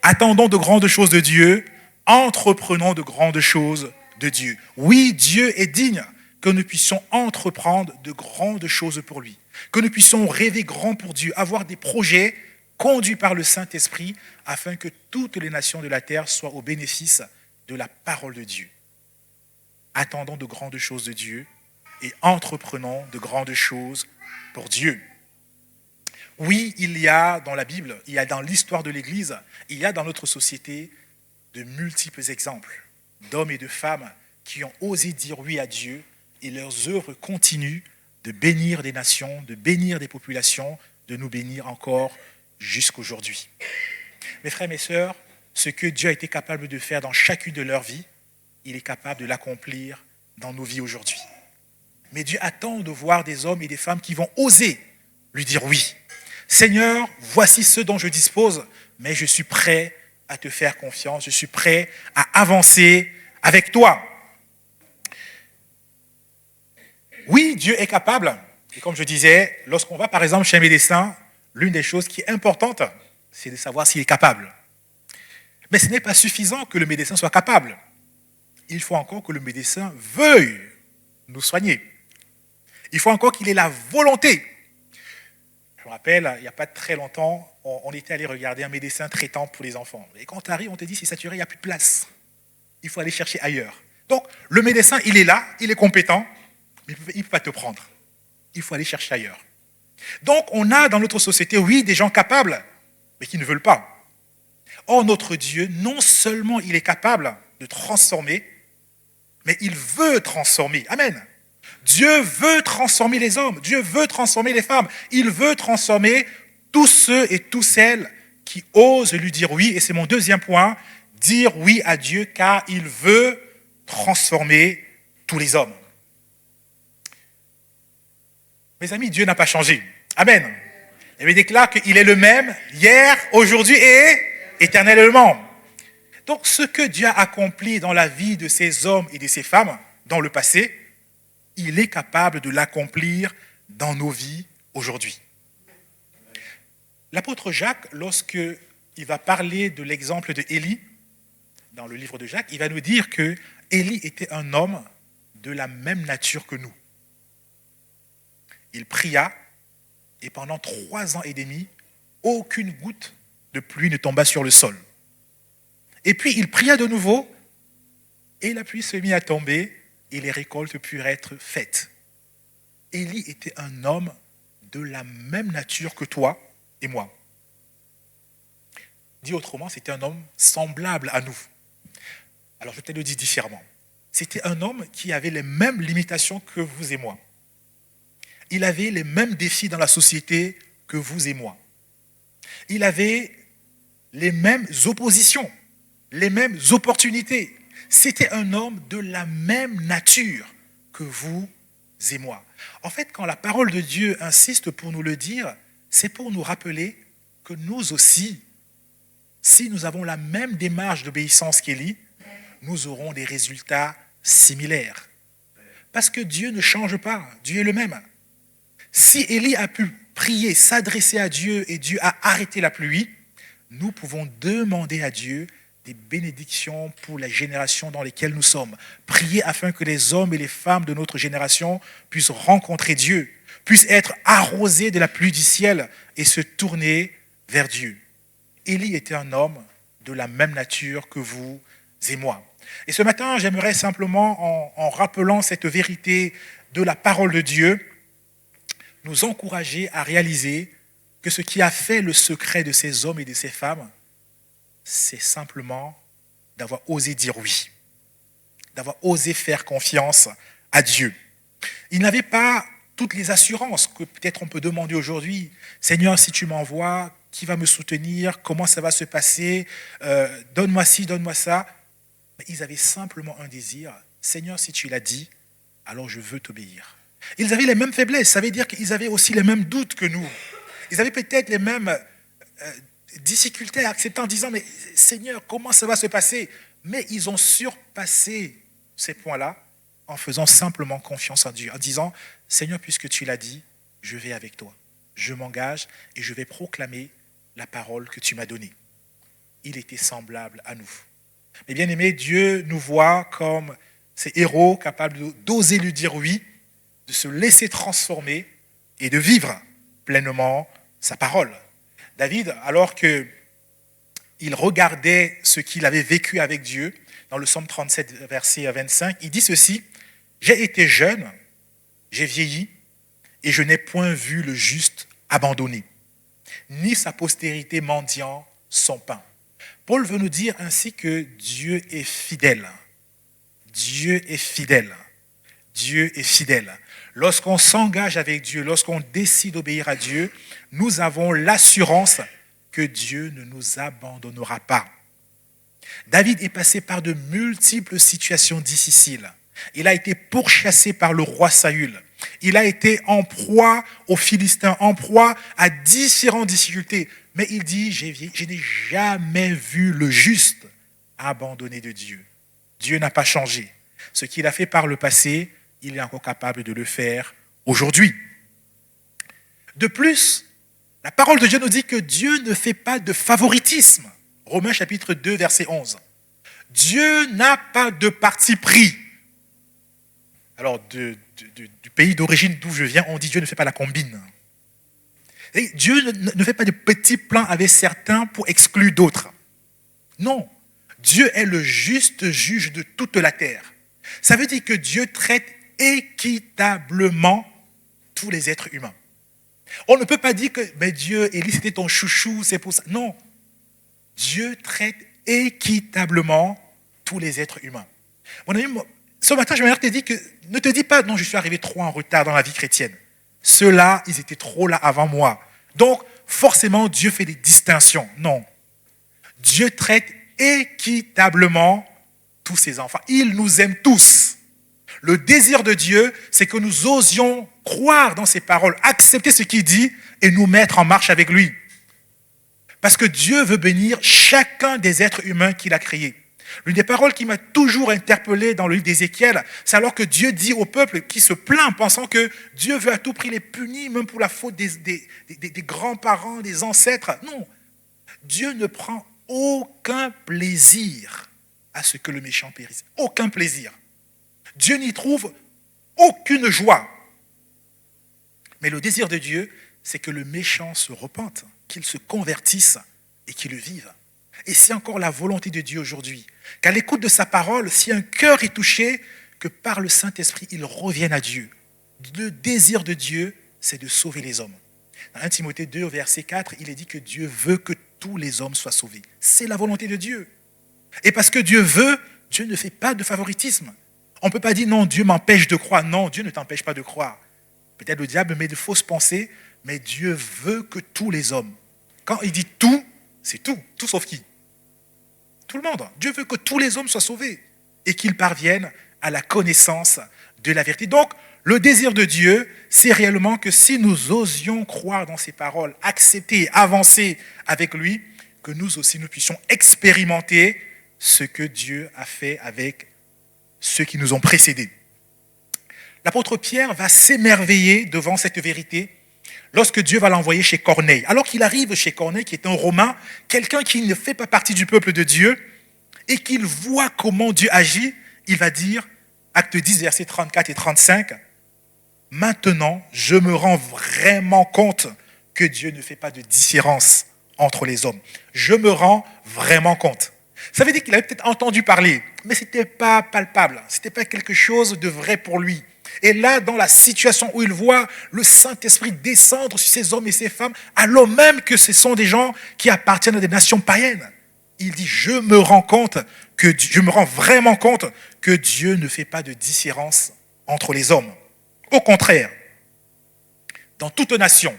Attendons de grandes choses de Dieu. Entreprenons de grandes choses de Dieu. Oui, Dieu est digne que nous puissions entreprendre de grandes choses pour lui, que nous puissions rêver grand pour Dieu, avoir des projets conduits par le Saint-Esprit afin que toutes les nations de la terre soient au bénéfice de la parole de Dieu. Attendons de grandes choses de Dieu et entreprenons de grandes choses pour Dieu. Oui, il y a dans la Bible, il y a dans l'histoire de l'Église, il y a dans notre société de multiples exemples d'hommes et de femmes qui ont osé dire oui à Dieu, et leurs œuvres continuent de bénir des nations, de bénir des populations, de nous bénir encore jusqu'aujourd'hui. Mes frères, mes sœurs, ce que Dieu a été capable de faire dans chacune de leurs vies, il est capable de l'accomplir dans nos vies aujourd'hui. Mais Dieu attend de voir des hommes et des femmes qui vont oser lui dire oui. Seigneur, voici ce dont je dispose, mais je suis prêt à te faire confiance, je suis prêt à avancer avec toi. Oui, Dieu est capable. Et comme je disais, lorsqu'on va par exemple chez un médecin, l'une des choses qui est importante, c'est de savoir s'il est capable. Mais ce n'est pas suffisant que le médecin soit capable. Il faut encore que le médecin veuille nous soigner. Il faut encore qu'il ait la volonté. Je me rappelle, il n'y a pas très longtemps, on était allé regarder un médecin traitant pour les enfants. Et quand tu arrives, on te dit c'est saturé, il n'y a plus de place. Il faut aller chercher ailleurs. Donc, le médecin, il est là, il est compétent, mais il ne peut pas te prendre. Il faut aller chercher ailleurs. Donc, on a dans notre société, oui, des gens capables, mais qui ne veulent pas. Or, notre Dieu, non seulement il est capable de transformer, mais il veut transformer. Amen. Dieu veut transformer les hommes. Dieu veut transformer les femmes. Il veut transformer tous ceux et toutes celles qui osent lui dire oui. Et c'est mon deuxième point, dire oui à Dieu, car il veut transformer tous les hommes. Mes amis, Dieu n'a pas changé. Amen. Il déclare qu'il est le même hier, aujourd'hui et éternellement. Donc, ce que Dieu a accompli dans la vie de ces hommes et de ces femmes dans le passé, il est capable de l'accomplir dans nos vies aujourd'hui. L'apôtre Jacques, lorsqu'il va parler de l'exemple de Élie, dans le livre de Jacques, il va nous dire que Élie était un homme de la même nature que nous. il pria, et pendant 3 ans et demi, aucune goutte de pluie ne tomba sur le sol. Et puis il pria de nouveau, et la pluie se mit à tomber, et les récoltes purent être faites. Élie était un homme de la même nature que toi et moi. Dit autrement, c'était un homme semblable à nous. Alors je vais peut-être le dire différemment. C'était un homme qui avait les mêmes limitations que vous et moi. Il avait les mêmes défis dans la société que vous et moi. Il avait les mêmes oppositions, les mêmes opportunités. C'était un homme de la même nature que vous et moi. En fait, quand la parole de Dieu insiste pour nous le dire, c'est pour nous rappeler que nous aussi, si nous avons la même démarche d'obéissance qu'Élie, nous aurons des résultats similaires. Parce que Dieu ne change pas, Dieu est le même. Si Élie a pu prier, s'adresser à Dieu et Dieu a arrêté la pluie, nous pouvons demander à Dieu des bénédictions pour la génération dans laquelle nous sommes. Prier afin que les hommes et les femmes de notre génération puissent rencontrer Dieu, puissent être arrosés de la pluie du ciel et se tourner vers Dieu. Élie était un homme de la même nature que vous et moi. Et ce matin, j'aimerais simplement, en rappelant cette vérité de la parole de Dieu, nous encourager à réaliser que ce qui a fait le secret de ces hommes et de ces femmes, c'est simplement d'avoir osé dire oui, d'avoir osé faire confiance à Dieu. Ils n'avaient pas toutes les assurances que peut-être on peut demander aujourd'hui. Seigneur, si tu m'envoies, qui va me soutenir? Comment ça va se passer? Donne-moi ci, donne-moi ça. Mais ils avaient simplement un désir. Seigneur, si tu l'as dit, alors je veux t'obéir. Ils avaient les mêmes faiblesses. Ça veut dire qu'ils avaient aussi les mêmes doutes que nous. Ils avaient peut-être les mêmes difficultés à accepter en disant, mais Seigneur, comment ça va se passer? Mais ils ont surpassé ces points-là en faisant simplement confiance en Dieu, en disant, Seigneur, puisque tu l'as dit, je vais avec toi. Je m'engage et je vais proclamer la parole que tu m'as donnée. Il était semblable à nous. Mais bien aimé, Dieu nous voit comme ces héros capables d'oser lui dire oui, de se laisser transformer et de vivre pleinement sa parole. David, alors qu'il regardait ce qu'il avait vécu avec Dieu, dans le psaume 37, verset 25, il dit ceci, « J'ai été jeune, j'ai vieilli, et je n'ai point vu le juste abandonné, ni sa postérité mendiant son pain. » Paul veut nous dire ainsi que Dieu est fidèle. Dieu est fidèle. Dieu est fidèle. Lorsqu'on s'engage avec Dieu, lorsqu'on décide d'obéir à Dieu, nous avons l'assurance que Dieu ne nous abandonnera pas. David est passé par de multiples situations difficiles. Il a été pourchassé par le roi Saül. Il a été en proie aux Philistins, en proie à différentes difficultés. Mais il dit, je n'ai jamais vu le juste abandonné de Dieu. Dieu n'a pas changé. Ce qu'il a fait par le passé, il est encore capable de le faire aujourd'hui. De plus, la parole de Dieu nous dit que Dieu ne fait pas de favoritisme. Romains chapitre 2, verset 11. Dieu n'a pas de parti pris. Alors, du pays d'origine d'où je viens, on dit Dieu ne fait pas la combine. Et Dieu ne fait pas de petits plans avec certains pour exclure d'autres. Non, Dieu est le juste juge de toute la terre. Ça veut dire que Dieu traite équitablement tous les êtres humains. On ne peut pas dire que mais Dieu, Élie, c'était ton chouchou, c'est pour ça. Non, Dieu traite équitablement tous les êtres humains. Mon ami, ce matin, je te dire que ne te dis pas non, je suis arrivé trop en retard dans la vie chrétienne. Ceux-là, ils étaient trop là avant moi. Donc, forcément, Dieu fait des distinctions. Non. Dieu traite équitablement tous ses enfants. Il nous aime tous. Le désir de Dieu, c'est que nous osions croire dans ses paroles, accepter ce qu'il dit et nous mettre en marche avec lui. Parce que Dieu veut bénir chacun des êtres humains qu'il a créés. L'une des paroles qui m'a toujours interpellé dans le livre d'Ézéchiel, c'est alors que Dieu dit au peuple qui se plaint, pensant que Dieu veut à tout prix les punir, même pour la faute des grands-parents, des ancêtres. Non, Dieu ne prend aucun plaisir à ce que le méchant périsse. Aucun plaisir. Dieu n'y trouve aucune joie. Mais le désir de Dieu, c'est que le méchant se repente, qu'il se convertisse et qu'il le vive. Et c'est encore la volonté de Dieu aujourd'hui, qu'à l'écoute de sa parole, si un cœur est touché, que par le Saint-Esprit, il revienne à Dieu. Le désir de Dieu, c'est de sauver les hommes. Dans 1 Timothée 2, verset 4, il est dit que Dieu veut que tous les hommes soient sauvés. C'est la volonté de Dieu. Et parce que Dieu veut, Dieu ne fait pas de favoritisme. On ne peut pas dire non, Dieu m'empêche de croire. Non, Dieu ne t'empêche pas de croire. Peut-être le diable met de fausses pensées, mais Dieu veut que tous les hommes. Quand il dit tout, c'est tout. Tout sauf qui? Tout le monde. Dieu veut que tous les hommes soient sauvés et qu'ils parviennent à la connaissance de la vérité. Donc, le désir de Dieu, c'est réellement que si nous osions croire dans ses paroles, accepter, avancer avec lui, que nous aussi nous puissions expérimenter ce que Dieu a fait avec ceux qui nous ont précédés. L'apôtre Pierre va s'émerveiller devant cette vérité lorsque Dieu va l'envoyer chez Corneille. Alors qu'il arrive chez Corneille, qui est un Romain, quelqu'un qui ne fait pas partie du peuple de Dieu, et qu'il voit comment Dieu agit, il va dire, acte 10, versets 34 et 35, « Maintenant, je me rends vraiment compte que Dieu ne fait pas de différence entre les hommes. Je me rends vraiment compte. » Ça veut dire qu'il avait peut-être entendu parler, mais ce n'était pas palpable, ce n'était pas quelque chose de vrai pour lui. Et là, dans la situation où il voit le Saint-Esprit descendre sur ces hommes et ces femmes, alors même que ce sont des gens qui appartiennent à des nations païennes, il dit, je me rends vraiment compte que Dieu ne fait pas de différence entre les hommes. Au contraire, dans toute nation,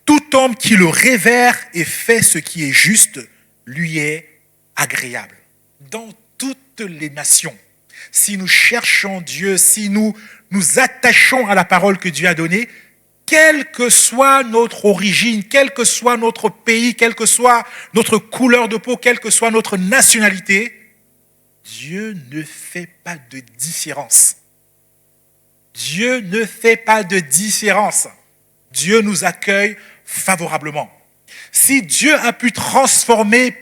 tout homme qui le révère et fait ce qui est juste, lui est agréable. Dans toutes les nations, si nous cherchons Dieu, si nous nous attachons à la parole que Dieu a donnée, quelle que soit notre origine, quel que soit notre pays, quelle que soit notre couleur de peau, quelle que soit notre nationalité, Dieu ne fait pas de différence. Dieu ne fait pas de différence. Dieu nous accueille favorablement. Si Dieu a pu transformer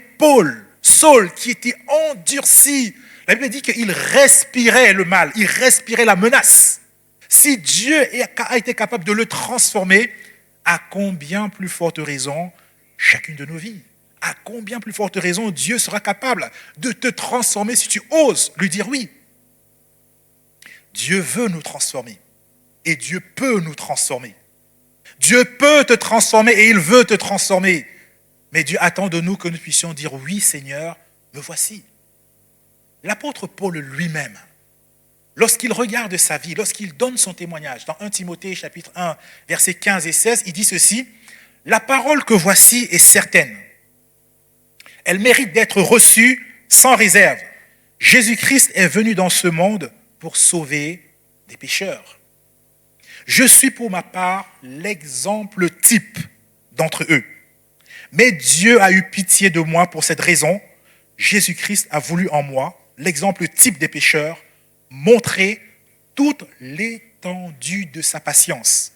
Saul, qui était endurci, la Bible dit qu'il respirait le mal, il respirait la menace. Si Dieu a été capable de le transformer, à combien plus forte raison chacune de nos vies? À combien plus forte raison Dieu sera capable de te transformer si tu oses lui dire oui? Dieu veut nous transformer et Dieu peut nous transformer. Dieu peut te transformer et il veut te transformer. Mais Dieu attend de nous que nous puissions dire oui Seigneur, me voici. L'apôtre Paul lui-même, lorsqu'il regarde sa vie, lorsqu'il donne son témoignage, dans 1 Timothée chapitre 1, versets 15 et 16, il dit ceci, « La parole que voici est certaine. Elle mérite d'être reçue sans réserve. Jésus-Christ est venu dans ce monde pour sauver des pécheurs. Je suis pour ma part l'exemple type d'entre eux. Mais Dieu a eu pitié de moi pour cette raison. Jésus-Christ a voulu en moi, l'exemple type des pécheurs, montrer toute l'étendue de sa patience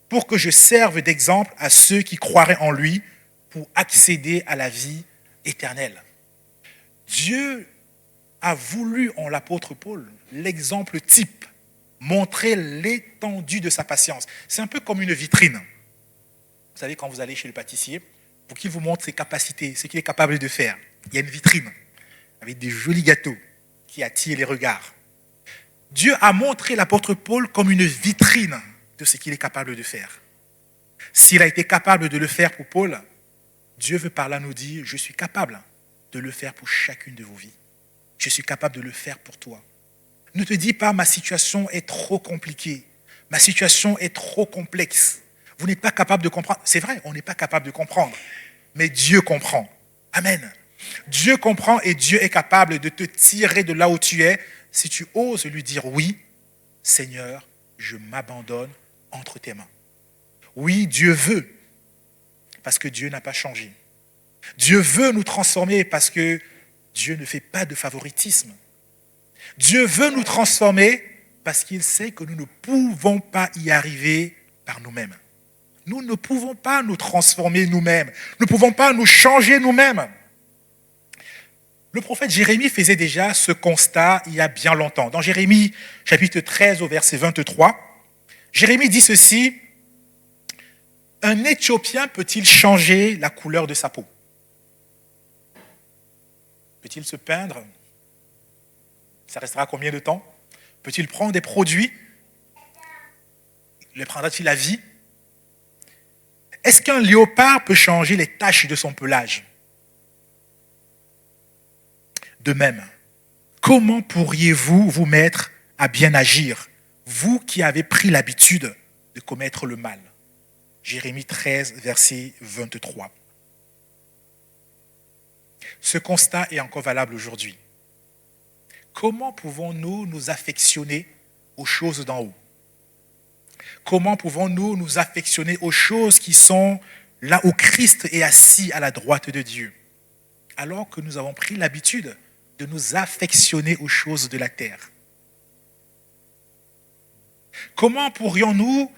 pour que je serve d'exemple à ceux qui croiraient en lui pour accéder à la vie éternelle. » Dieu a voulu en l'apôtre Paul l'exemple type, montrer l'étendue de sa patience. C'est un peu comme une vitrine. Vous savez, quand vous allez chez le pâtissier, pour qu'il vous montre ses capacités, ce qu'il est capable de faire, il y a une vitrine avec des jolis gâteaux qui attirent les regards. Dieu a montré l'apôtre Paul comme une vitrine de ce qu'il est capable de faire. S'il a été capable de le faire pour Paul, Dieu veut par là nous dire, je suis capable de le faire pour chacune de vos vies. Je suis capable de le faire pour toi. Ne te dis pas, ma situation est trop compliquée, ma situation est trop complexe. Vous n'êtes pas capable de comprendre. C'est vrai, on n'est pas capable de comprendre, mais Dieu comprend. Amen. Dieu comprend et Dieu est capable de te tirer de là où tu es si tu oses lui dire oui, Seigneur, je m'abandonne entre tes mains. Oui, Dieu veut, parce que Dieu n'a pas changé. Dieu veut nous transformer parce que Dieu ne fait pas de favoritisme. Dieu veut nous transformer parce qu'il sait que nous ne pouvons pas y arriver par nous-mêmes. Nous ne pouvons pas nous transformer nous-mêmes. Nous ne pouvons pas nous changer nous-mêmes. Le prophète Jérémie faisait déjà ce constat il y a bien longtemps. Dans Jérémie, chapitre 13, au verset 23, Jérémie dit ceci, Un Éthiopien peut-il changer la couleur de sa peau? Peut-il se peindre? Ça restera combien de temps? Peut-il prendre des produits? Le prendra-t-il à vie? Est-ce qu'un léopard peut changer les taches de son pelage? De même, comment pourriez-vous vous mettre à bien agir, vous qui avez pris l'habitude de commettre le mal? Jérémie 13, verset 23. Ce constat est encore valable aujourd'hui. Comment pouvons-nous nous affectionner aux choses d'en haut? Comment pouvons-nous nous affectionner aux choses qui sont là où Christ est assis à la droite de Dieu, alors que nous avons pris l'habitude de nous affectionner aux choses de la terre? Comment pourrions-nous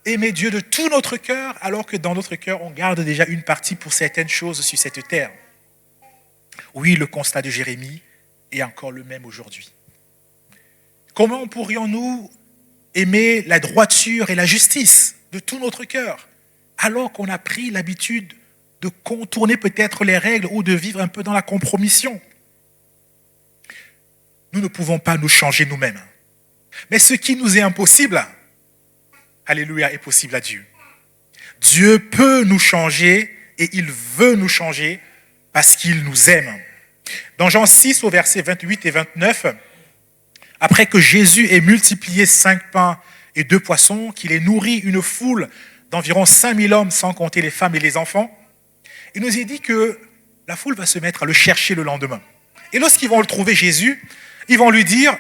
aimer Dieu de tout notre cœur, alors que dans notre cœur, on garde déjà une partie pour certaines choses sur cette terre? Oui, le constat de Jérémie est encore le même aujourd'hui. Comment pourrions-nous aimer la droiture et la justice de tout notre cœur, alors qu'on a pris l'habitude de contourner peut-être les règles ou de vivre un peu dans la compromission? Nous ne pouvons pas nous changer nous-mêmes. Mais ce qui nous est impossible, alléluia, est possible à Dieu. Dieu peut nous changer et il veut nous changer parce qu'il nous aime. Dans Jean 6, au verset 28 et 29, après que Jésus ait multiplié 5 pains et 2 poissons, qu'il ait nourri une foule d'environ 5000 hommes, sans compter les femmes et les enfants, il nous est dit que la foule va se mettre à le chercher le lendemain. Et lorsqu'ils vont le trouver, Jésus, ils vont lui dire,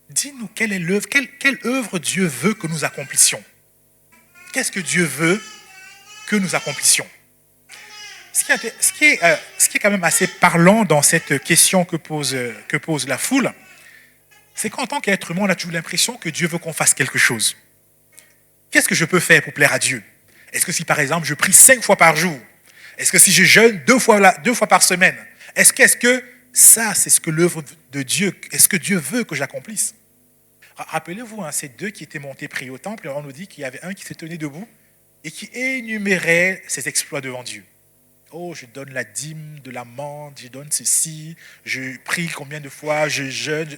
dis-nous quelle est l'œuvre, quelle œuvre Dieu veut que nous accomplissions. Qu'est-ce que Dieu veut que nous accomplissions? Ce qui est quand même assez parlant dans cette question que pose la foule, c'est qu'en tant qu'être humain, on a toujours l'impression que Dieu veut qu'on fasse quelque chose. Qu'est-ce que je peux faire pour plaire à Dieu? Est-ce que si par exemple je prie 5 fois par jour? Est-ce que si je jeûne 2 fois par semaine? Est-ce que ça, c'est ce que l'œuvre de Dieu, est-ce que Dieu veut que j'accomplisse? Rappelez-vous, ces deux qui étaient montés prier au temple, et on nous dit qu'il y avait un qui se tenait debout et qui énumérait ses exploits devant Dieu. Oh, je donne la dîme de la menthe, je donne ceci, je prie combien de fois, je jeûne,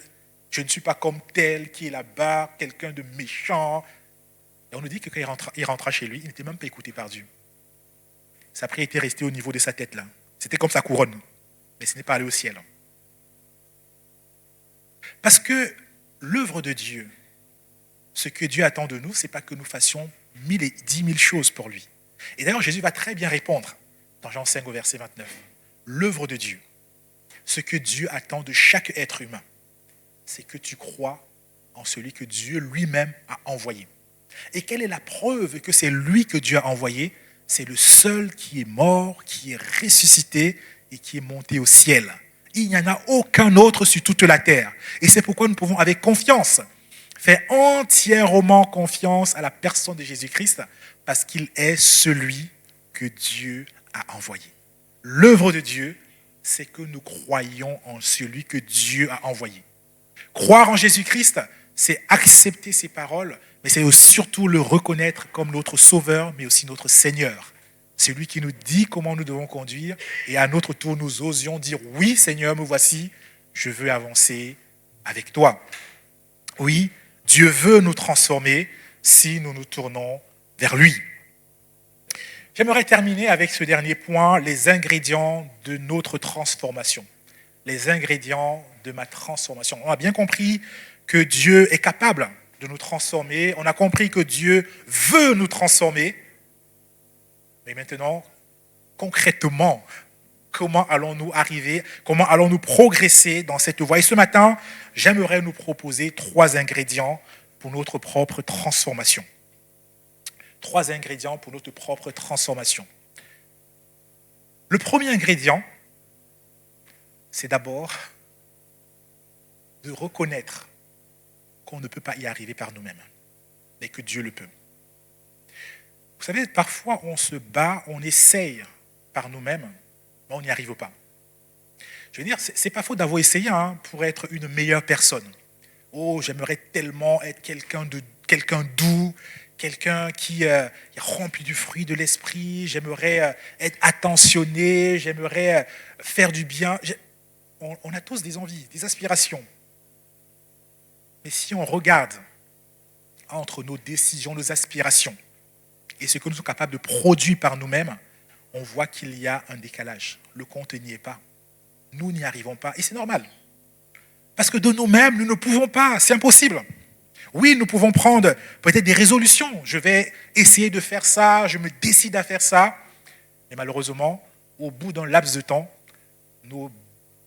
je ne suis pas comme tel qui est là-bas, quelqu'un de méchant. Et on nous dit que quand il rentra chez lui, il n'était même pas écouté par Dieu. Sa prière était restée au niveau de sa tête là. C'était comme sa couronne, mais ce n'est pas allé au ciel. Parce que l'œuvre de Dieu, ce que Dieu attend de nous, ce n'est pas que nous fassions 1000 et 10 000 choses pour lui. Et d'ailleurs, Jésus va très bien répondre dans Jean 5 au verset 29. L'œuvre de Dieu, ce que Dieu attend de chaque être humain, c'est que tu crois en celui que Dieu lui-même a envoyé. Et quelle est la preuve que c'est lui que Dieu a envoyé? C'est le seul qui est mort, qui est ressuscité et qui est monté au ciel. Il n'y en a aucun autre sur toute la terre. Et c'est pourquoi nous pouvons avec confiance faire entièrement confiance à la personne de Jésus-Christ, parce qu'il est celui que Dieu a envoyé. L'œuvre de Dieu, c'est que nous croyons en celui que Dieu a envoyé. Croire en Jésus-Christ, c'est accepter ses paroles, mais c'est surtout le reconnaître comme notre Sauveur, mais aussi notre Seigneur. C'est lui qui nous dit comment nous devons conduire, et à notre tour, nous osions dire « Oui, Seigneur, me voici, je veux avancer avec toi. » Oui, Dieu veut nous transformer si nous nous tournons vers lui. J'aimerais terminer avec ce dernier point, les ingrédients de notre transformation. Les ingrédients de ma transformation. On a bien compris que Dieu est capable de nous transformer. On a compris que Dieu veut nous transformer. Mais maintenant, concrètement, comment allons-nous arriver, comment allons-nous progresser dans cette voie? Et ce matin, j'aimerais nous proposer 3 ingrédients pour notre propre transformation. 3 ingrédients pour notre propre transformation. Le premier ingrédient, c'est d'abord de reconnaître qu'on ne peut pas y arriver par nous-mêmes, mais que Dieu le peut. Vous savez, parfois on se bat, on essaye par nous-mêmes, mais on n'y arrive pas. Je veux dire, c'est pas faux d'avoir essayé pour être une meilleure personne. Oh, j'aimerais tellement être quelqu'un quelqu'un doux, quelqu'un qui est rempli du fruit de l'esprit. J'aimerais être attentionné, j'aimerais faire du bien. On a tous des envies, des aspirations. Mais si on regarde entre nos décisions, nos aspirations et ce que nous sommes capables de produire par nous-mêmes, on voit qu'il y a un décalage. Le compte n'y est pas. Nous n'y arrivons pas. Et c'est normal. Parce que de nous-mêmes, nous ne pouvons pas. C'est impossible. Oui, nous pouvons prendre peut-être des résolutions. Je vais essayer de faire ça, je me décide à faire ça. Mais malheureusement, au bout d'un laps de temps, nos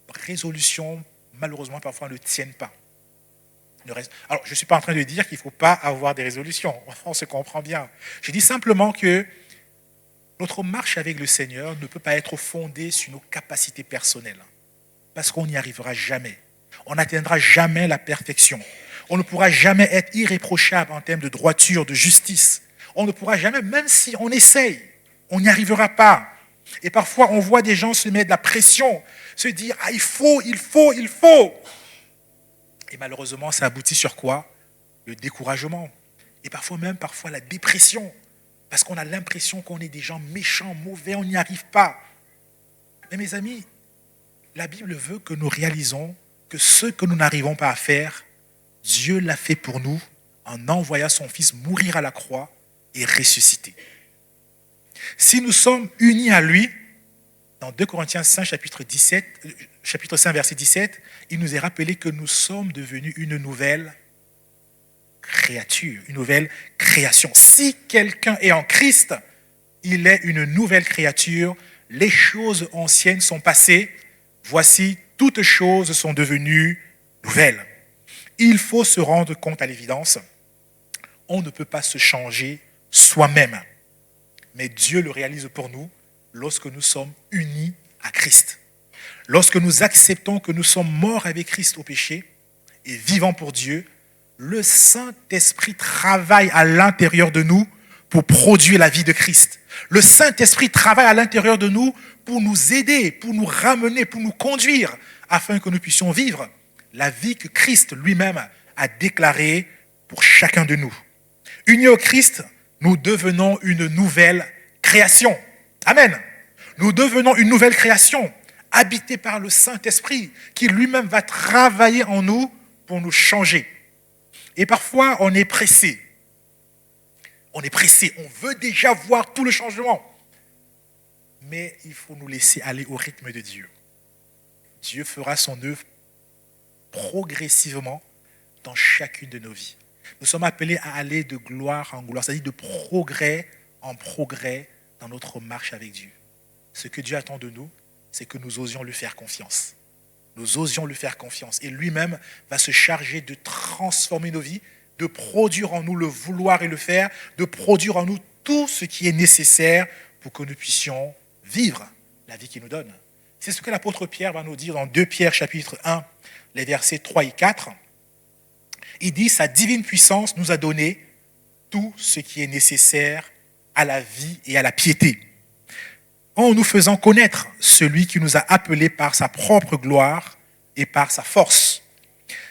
résolutions, malheureusement, parfois ne tiennent pas. Alors, je ne suis pas en train de dire qu'il ne faut pas avoir des résolutions. On se comprend bien. Je dis simplement que notre marche avec le Seigneur ne peut pas être fondée sur nos capacités personnelles. Parce qu'on n'y arrivera jamais. On n'atteindra jamais la perfection. On ne pourra jamais être irréprochable en termes de droiture, de justice. On ne pourra jamais, même si on essaye, on n'y arrivera pas. Et parfois, on voit des gens se mettre de la pression, se dire « Ah, il faut !» Et malheureusement, ça aboutit sur quoi? Le découragement. Et parfois même, la dépression. Parce qu'on a l'impression qu'on est des gens méchants, mauvais, on n'y arrive pas. Mais mes amis, la Bible veut que nous réalisons que ce que nous n'arrivons pas à faire, Dieu l'a fait pour nous en envoyant son Fils mourir à la croix et ressusciter. Si nous sommes unis à lui, dans 2 Corinthiens 5, chapitre 5, verset 17, il nous est rappelé que nous sommes devenus une nouvelle créature, une nouvelle création. Si quelqu'un est en Christ, il est une nouvelle créature. Les choses anciennes sont passées. Voici, toutes choses sont devenues nouvelles. Il faut se rendre compte à l'évidence. On ne peut pas se changer soi-même. Mais Dieu le réalise pour nous lorsque nous sommes unis à Christ. Lorsque nous acceptons que nous sommes morts avec Christ au péché et vivants pour Dieu, le Saint-Esprit travaille à l'intérieur de nous pour produire la vie de Christ. Le Saint-Esprit travaille à l'intérieur de nous pour nous aider, pour nous ramener, pour nous conduire, afin que nous puissions vivre la vie que Christ lui-même a déclarée pour chacun de nous. Unis au Christ, nous devenons une nouvelle création. Amen. Nous devenons une nouvelle création, habitée par le Saint-Esprit, qui lui-même va travailler en nous pour nous changer. Et parfois, on est pressé. On veut déjà voir tout le changement. Mais il faut nous laisser aller au rythme de Dieu. Dieu fera son œuvre progressivement dans chacune de nos vies. Nous sommes appelés à aller de gloire en gloire, c'est-à-dire de progrès en progrès dans notre marche avec Dieu. Ce que Dieu attend de nous, c'est que nous osions lui faire confiance. Nous osions lui faire confiance. Et lui-même va se charger de transformer nos vies, de produire en nous le vouloir et le faire, de produire en nous tout ce qui est nécessaire pour que nous puissions vivre la vie qu'il nous donne. C'est ce que l'apôtre Pierre va nous dire dans 2 Pierre chapitre 1, les versets 3 et 4. Il dit « Sa divine puissance nous a donné tout ce qui est nécessaire à la vie et à la piété, en nous faisant connaître celui qui nous a appelés par sa propre gloire et par sa force.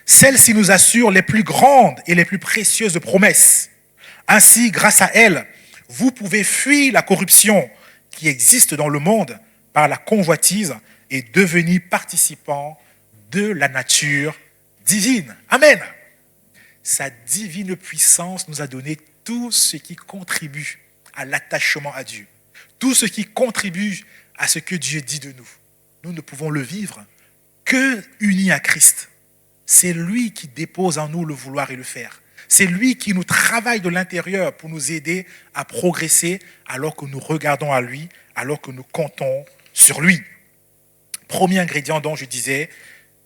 Celle-ci nous assure les plus grandes et les plus précieuses promesses. Ainsi, grâce à elle, vous pouvez fuir la corruption qui existe dans le monde par la convoitise et devenir participant de la nature divine. Amen. Sa divine puissance nous a donné tout ce qui contribue à l'attachement à Dieu. Tout ce qui contribue à ce que Dieu dit de nous. Nous ne pouvons le vivre que unis à Christ. C'est lui qui dépose en nous le vouloir et le faire. C'est lui qui nous travaille de l'intérieur pour nous aider à progresser alors que nous regardons à lui, alors que nous comptons sur lui. Premier ingrédient dont je disais,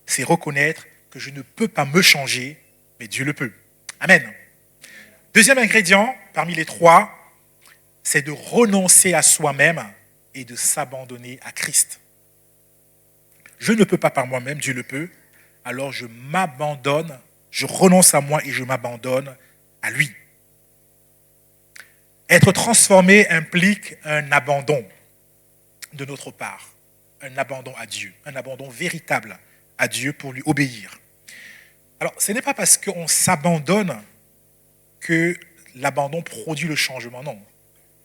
c'est reconnaître que je ne peux pas me changer, mais Dieu le peut. Amen. Deuxième ingrédient, parmi les trois, c'est de renoncer à soi-même et de s'abandonner à Christ. Je ne peux pas par moi-même, Dieu le peut, alors je m'abandonne, je renonce à moi et je m'abandonne à lui. Être transformé implique un abandon de notre part, un abandon à Dieu, un abandon véritable à Dieu pour lui obéir. Alors, ce n'est pas parce qu'on s'abandonne que l'abandon produit le changement. Non.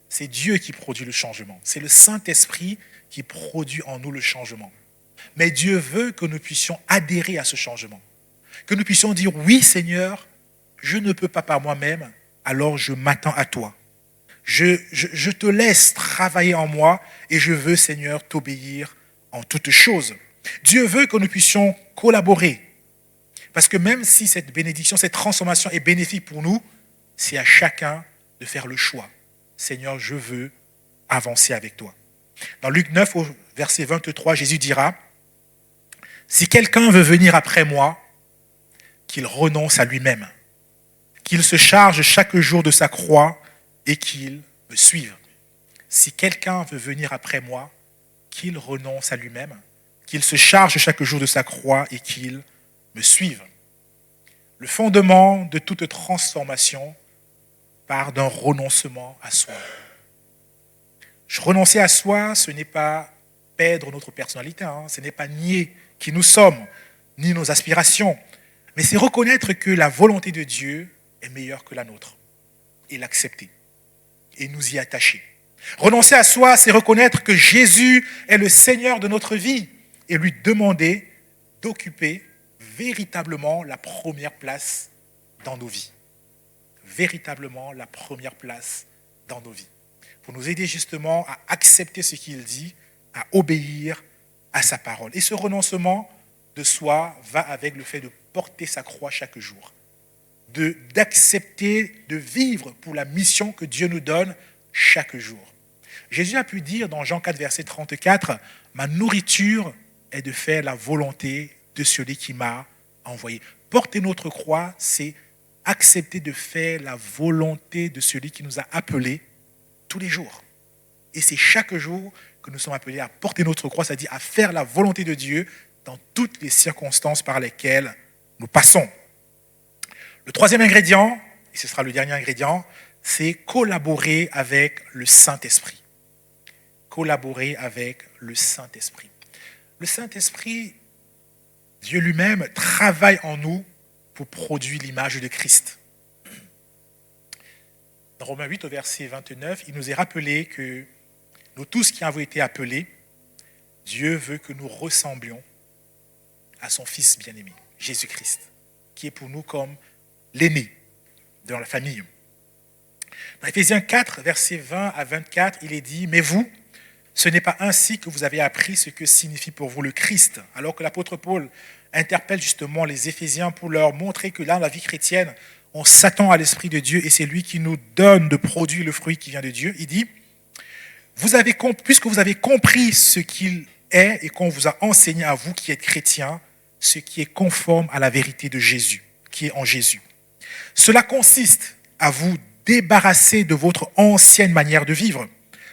C'est Dieu qui produit le changement. C'est le Saint-Esprit qui produit en nous le changement. Mais Dieu veut que nous puissions adhérer à ce changement. Que nous puissions dire, oui Seigneur, je ne peux pas par moi-même, alors je m'attends à toi. Je te laisse travailler en moi et je veux, Seigneur, t'obéir en toutes choses. Dieu veut que nous puissions collaborer. Parce que même si cette bénédiction, cette transformation est bénéfique pour nous, c'est à chacun de faire le choix. Seigneur, je veux avancer avec toi. Dans Luc 9, au verset 23, Jésus dira, « Si quelqu'un veut venir après moi, qu'il renonce à lui-même, qu'il se charge chaque jour de sa croix et qu'il me suive. Si quelqu'un veut venir après moi, qu'il renonce à lui-même, qu'il se charge chaque jour de sa croix et qu'il me suive. » Le fondement de toute transformation part d'un renoncement à soi. Renoncer à soi, ce n'est pas perdre notre personnalité, ce n'est pas nier qui nous sommes, ni nos aspirations, mais c'est reconnaître que la volonté de Dieu est meilleure que la nôtre et l'accepter et nous y attacher. Renoncer à soi, c'est reconnaître que Jésus est le Seigneur de notre vie et lui demander d'occuper véritablement la première place dans nos vies. Véritablement la première place dans nos vies. Pour nous aider justement à accepter ce qu'il dit, à obéir à sa parole. Et ce renoncement de soi va avec le fait de porter sa croix chaque jour. D'accepter de vivre pour la mission que Dieu nous donne chaque jour. Jésus a pu dire dans Jean 4, verset 34, « Ma nourriture est de faire la volonté de celui qui m'a envoyé. » Porter notre croix, c'est accepter de faire la volonté de celui qui nous a appelés tous les jours. Et c'est chaque jour que nous sommes appelés à porter notre croix, c'est-à-dire à faire la volonté de Dieu dans toutes les circonstances par lesquelles nous passons. Le troisième ingrédient, et ce sera le dernier ingrédient, c'est collaborer avec le Saint-Esprit. Collaborer avec le Saint-Esprit. Le Saint-Esprit, Dieu lui-même, travaille en nous pour produire l'image de Christ. Dans Romains 8, au verset 29, il nous est rappelé que nous tous qui avons été appelés, Dieu veut que nous ressemblions à son Fils bien-aimé, Jésus-Christ, qui est pour nous comme l'aîné dans la famille. Dans Éphésiens 4, versets 20 à 24, il est dit « Mais vous, ce n'est pas ainsi que vous avez appris ce que signifie pour vous le Christ. » Alors que l'apôtre Paul interpelle justement les Éphésiens pour leur montrer que là, dans la vie chrétienne, on s'attend à l'Esprit de Dieu et c'est lui qui nous donne de produire le fruit qui vient de Dieu. Il dit « Puisque vous avez compris ce qu'il est et qu'on vous a enseigné à vous qui êtes chrétiens, ce qui est conforme à la vérité de Jésus, qui est en Jésus. Cela consiste à vous débarrasser de votre ancienne manière de vivre,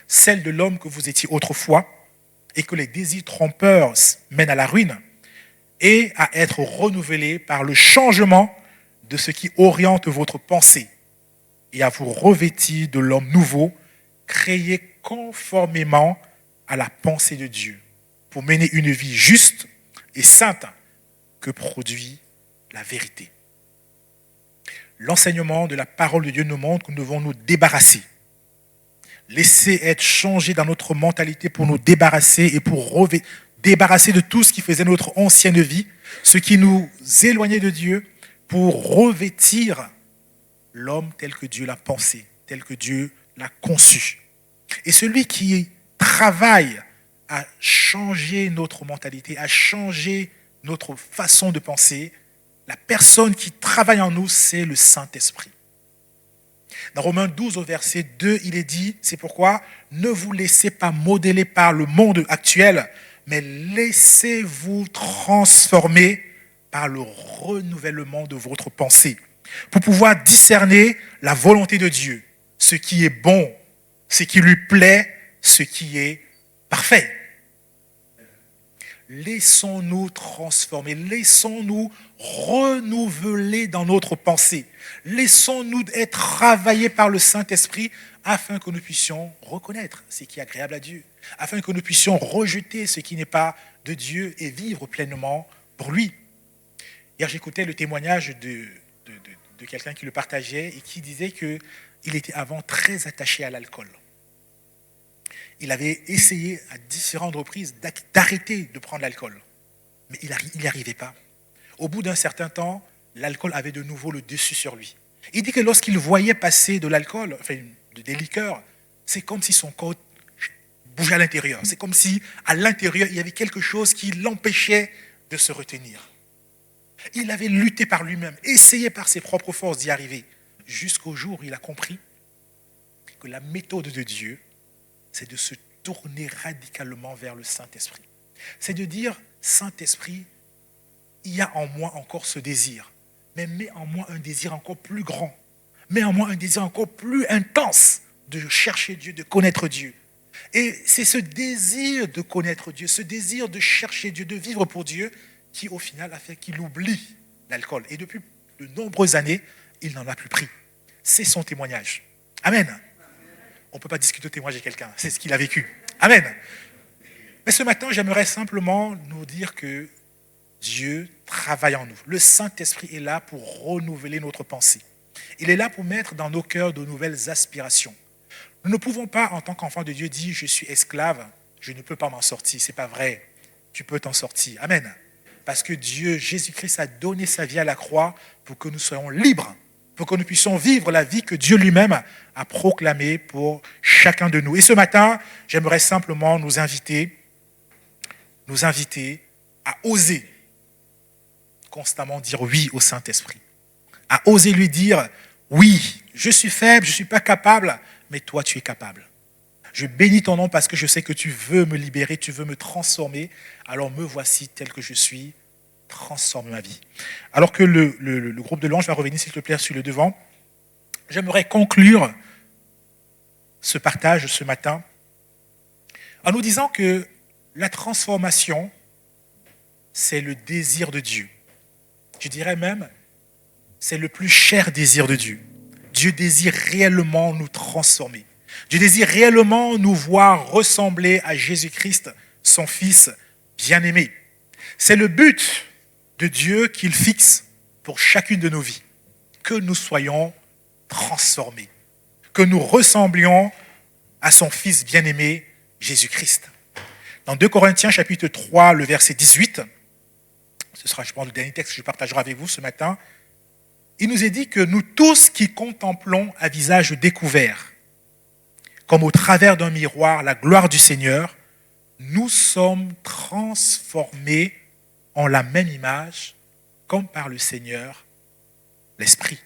celle de l'homme que vous étiez autrefois, et que les désirs trompeurs mènent à la ruine, et à être renouvelé par le changement de ce qui oriente votre pensée, et à vous revêtir de l'homme nouveau, créé conformément à la pensée de Dieu, pour mener une vie juste et sainte que produit la vérité. L'enseignement de la parole de Dieu nous montre que nous devons nous débarrasser. Laisser être changé dans notre mentalité pour nous débarrasser et pour débarrasser de tout ce qui faisait notre ancienne vie, ce qui nous éloignait de Dieu, pour revêtir l'homme tel que Dieu l'a pensé, tel que Dieu l'a conçu. Et celui qui travaille à changer notre mentalité, à changer notre façon de penser, la personne qui travaille en nous, c'est le Saint-Esprit. Dans Romains 12, au verset 2, il est dit, c'est pourquoi ne vous laissez pas modeler par le monde actuel, mais laissez-vous transformer par le renouvellement de votre pensée, pour pouvoir discerner la volonté de Dieu, ce qui est bon, ce qui lui plaît, ce qui est parfait. Laissons-nous transformer, laissons-nous renouveler dans notre pensée. Laissons-nous être travaillés par le Saint-Esprit afin que nous puissions reconnaître ce qui est agréable à Dieu, afin que nous puissions rejeter ce qui n'est pas de Dieu et vivre pleinement pour lui. Hier, j'écoutais le témoignage de de quelqu'un qui le partageait et qui disait qu'il était avant très attaché à l'alcool. Il avait essayé à différentes reprises d'arrêter de prendre l'alcool, mais il n'y arrivait pas. Au bout d'un certain temps, l'alcool avait de nouveau le dessus sur lui. Il dit que lorsqu'il voyait passer de l'alcool, enfin des liqueurs, c'est comme si son corps bougeait à l'intérieur. C'est comme si à l'intérieur, il y avait quelque chose qui l'empêchait de se retenir. Il avait lutté par lui-même, essayé par ses propres forces d'y arriver, jusqu'au jour où il a compris que la méthode de Dieu, c'est de se tourner radicalement vers le Saint-Esprit. C'est de dire, Saint-Esprit, il y a en moi encore ce désir, mais mets en moi un désir encore plus grand, mets en moi un désir encore plus intense de chercher Dieu, de connaître Dieu. Et c'est ce désir de connaître Dieu, ce désir de chercher Dieu, de vivre pour Dieu, qui au final a fait qu'il oublie l'alcool. Et depuis de nombreuses années, il n'en a plus pris. C'est son témoignage. Amen. On ne peut pas discuter de témoignage de quelqu'un, c'est ce qu'il a vécu. Amen. Mais ce matin, j'aimerais simplement nous dire que Dieu travaille en nous. Le Saint-Esprit est là pour renouveler notre pensée. Il est là pour mettre dans nos cœurs de nouvelles aspirations. Nous ne pouvons pas, en tant qu'enfant de Dieu, dire « je suis esclave, je ne peux pas m'en sortir ». Ce n'est pas vrai. Tu peux t'en sortir. Amen. Parce que Dieu, Jésus-Christ, a donné sa vie à la croix pour que nous soyons libres, pour que nous puissions vivre la vie que Dieu lui-même a proclamée pour chacun de nous. Et ce matin, j'aimerais simplement nous inviter à oser constamment dire oui au Saint-Esprit, à oser lui dire oui, je suis faible, je ne suis pas capable, mais toi tu es capable. Je bénis ton nom parce que je sais que tu veux me libérer, tu veux me transformer, alors me voici tel que je suis, transforme ma vie. Alors que le groupe de louanges va revenir s'il te plaît sur le devant, j'aimerais conclure ce partage ce matin en nous disant que la transformation, c'est le désir de Dieu. Je dirais même, c'est le plus cher désir de Dieu. Dieu désire réellement nous transformer. Dieu désire réellement nous voir ressembler à Jésus-Christ, son Fils bien-aimé. C'est le but de Dieu qu'il fixe pour chacune de nos vies. Que nous soyons transformés. Que nous ressemblions à son Fils bien-aimé, Jésus-Christ. Dans 2 Corinthiens chapitre 3, le verset 18, ce sera, je pense, le dernier texte que je partagerai avec vous ce matin, il nous est dit que nous tous qui contemplons à visage découvert, comme au travers d'un miroir, la gloire du Seigneur, nous sommes transformés en la même image, comme par le Seigneur, l'Esprit.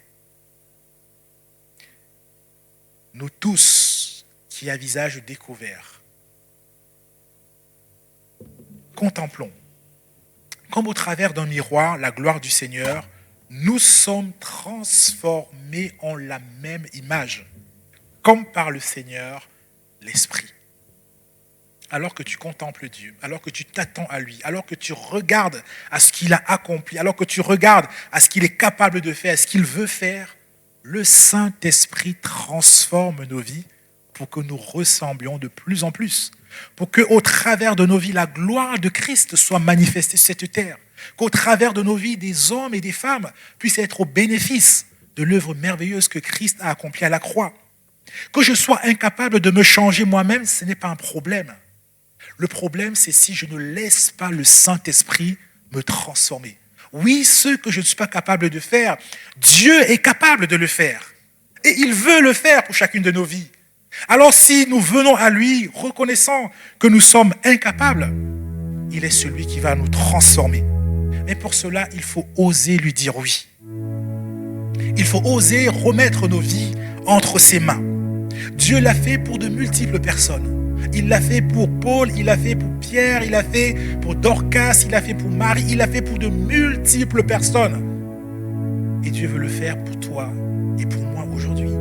Nous tous qui à visage découvert, contemplons, comme au travers d'un miroir, la gloire du Seigneur, nous sommes transformés en la même image, comme par le Seigneur, l'Esprit. Alors que tu contemples Dieu, alors que tu t'attends à lui, alors que tu regardes à ce qu'il a accompli, alors que tu regardes à ce qu'il est capable de faire, à ce qu'il veut faire, le Saint-Esprit transforme nos vies pour que nous ressemblions de plus en plus, pour qu'au travers de nos vies, la gloire de Christ soit manifestée sur cette terre, qu'au travers de nos vies, des hommes et des femmes puissent être au bénéfice de l'œuvre merveilleuse que Christ a accomplie à la croix. Que je sois incapable de me changer moi-même, ce n'est pas un problème. Le problème, c'est si je ne laisse pas le Saint-Esprit me transformer. Oui, ce que je ne suis pas capable de faire, Dieu est capable de le faire. Et il veut le faire pour chacune de nos vies. Alors si nous venons à lui, reconnaissant que nous sommes incapables, il est celui qui va nous transformer. Mais pour cela, il faut oser lui dire oui. Il faut oser remettre nos vies entre ses mains. Dieu l'a fait pour de multiples personnes. Il l'a fait pour Paul, il l'a fait pour Pierre, il l'a fait pour Dorcas, il l'a fait pour Marie, il l'a fait pour de multiples personnes. Et Dieu veut le faire pour toi et pour moi aujourd'hui.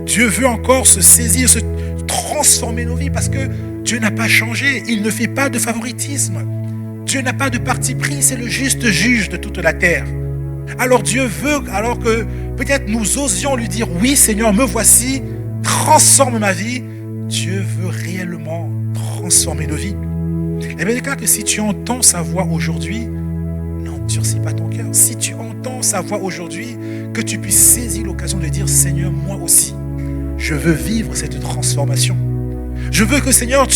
Dieu veut encore se saisir, se transformer nos vies parce que Dieu n'a pas changé. Il ne fait pas de favoritisme. Dieu n'a pas de parti pris, c'est le juste juge de toute la terre. Alors Dieu veut, alors que peut-être nous osions lui dire « Oui Seigneur, me voici, transforme ma vie », Dieu veut réellement transformer nos vies. Et bien, déclare que si tu entends sa voix aujourd'hui, n'endurcis pas ton cœur. Si tu entends entends sa voix aujourd'hui, que tu puisses saisir l'occasion de dire, Seigneur, moi aussi, je veux vivre cette transformation. Je veux que, Seigneur,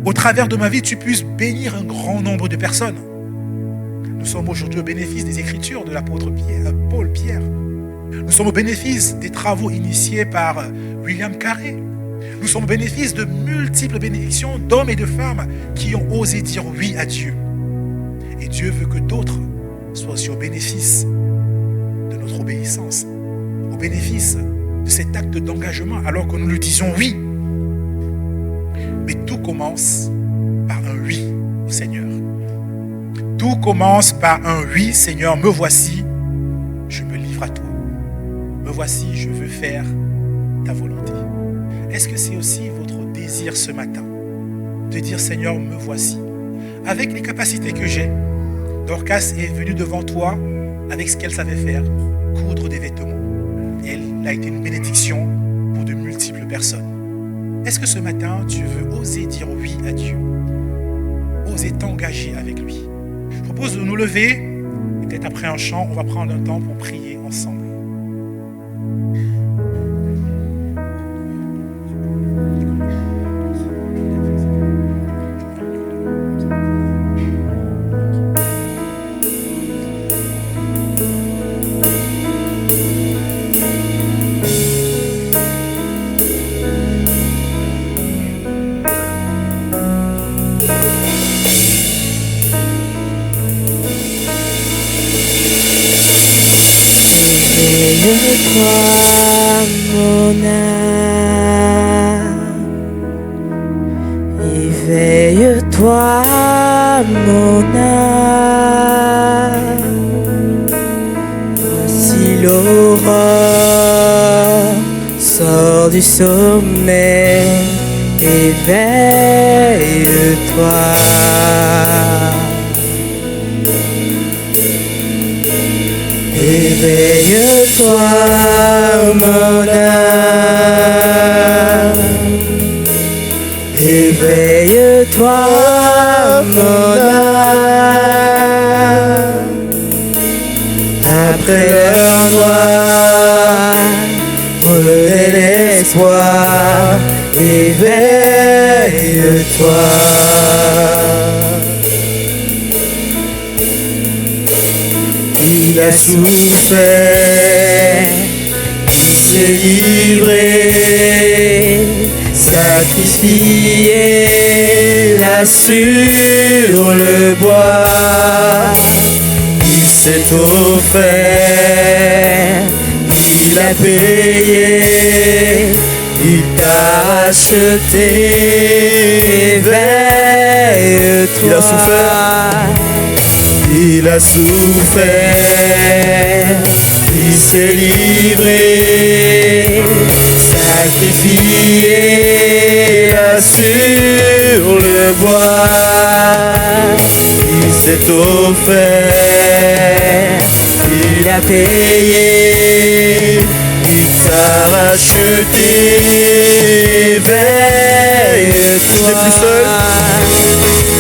au travers de ma vie, tu puisses bénir un grand nombre de personnes. Nous sommes aujourd'hui au bénéfice des écritures de l'apôtre Paul Pierre. Nous sommes au bénéfice des travaux initiés par William Carey. Nous sommes au bénéfice de multiples bénédictions d'hommes et de femmes qui ont osé dire oui à Dieu. Et Dieu veut que d'autres soient aussi au bénéfice de notre obéissance, au bénéfice de cet acte d'engagement alors que nous lui disons oui. Mais tout commence par un oui au Seigneur. Tout commence par un oui, Seigneur, me voici, je me livre à toi. Me voici, je veux faire ta volonté. Est-ce que c'est aussi votre désir ce matin de dire, Seigneur, me voici. Avec les capacités que j'ai, Dorcas est venue devant toi avec ce qu'elle savait faire, coudre des vêtements. Et elle a été une bénédiction pour de multiples personnes. Est-ce que ce matin, tu veux oser dire oui à Dieu? Oser t'engager avec lui? Je propose de nous lever, et peut-être après un chant, on va prendre un temps pour prier ensemble. Éveille-toi, mon âme. Éveille-toi, mon âme. Voici l'aurore sort du sommet. Éveille-toi. Éveille-toi, mon âme. Éveille-toi, mon âme. Après l'heure noire, renaît l'espoir. Éveille-toi. Il a souffert, il s'est livré, sacrifié là sur le bois. Il s'est offert, il a payé, il t'a acheté. Éveille-toi. Il a souffert. Il a souffert, il s'est livré, sacrifié là sur le bois. Il s'est offert, il a payé, il t'a racheté. Éveille-toi.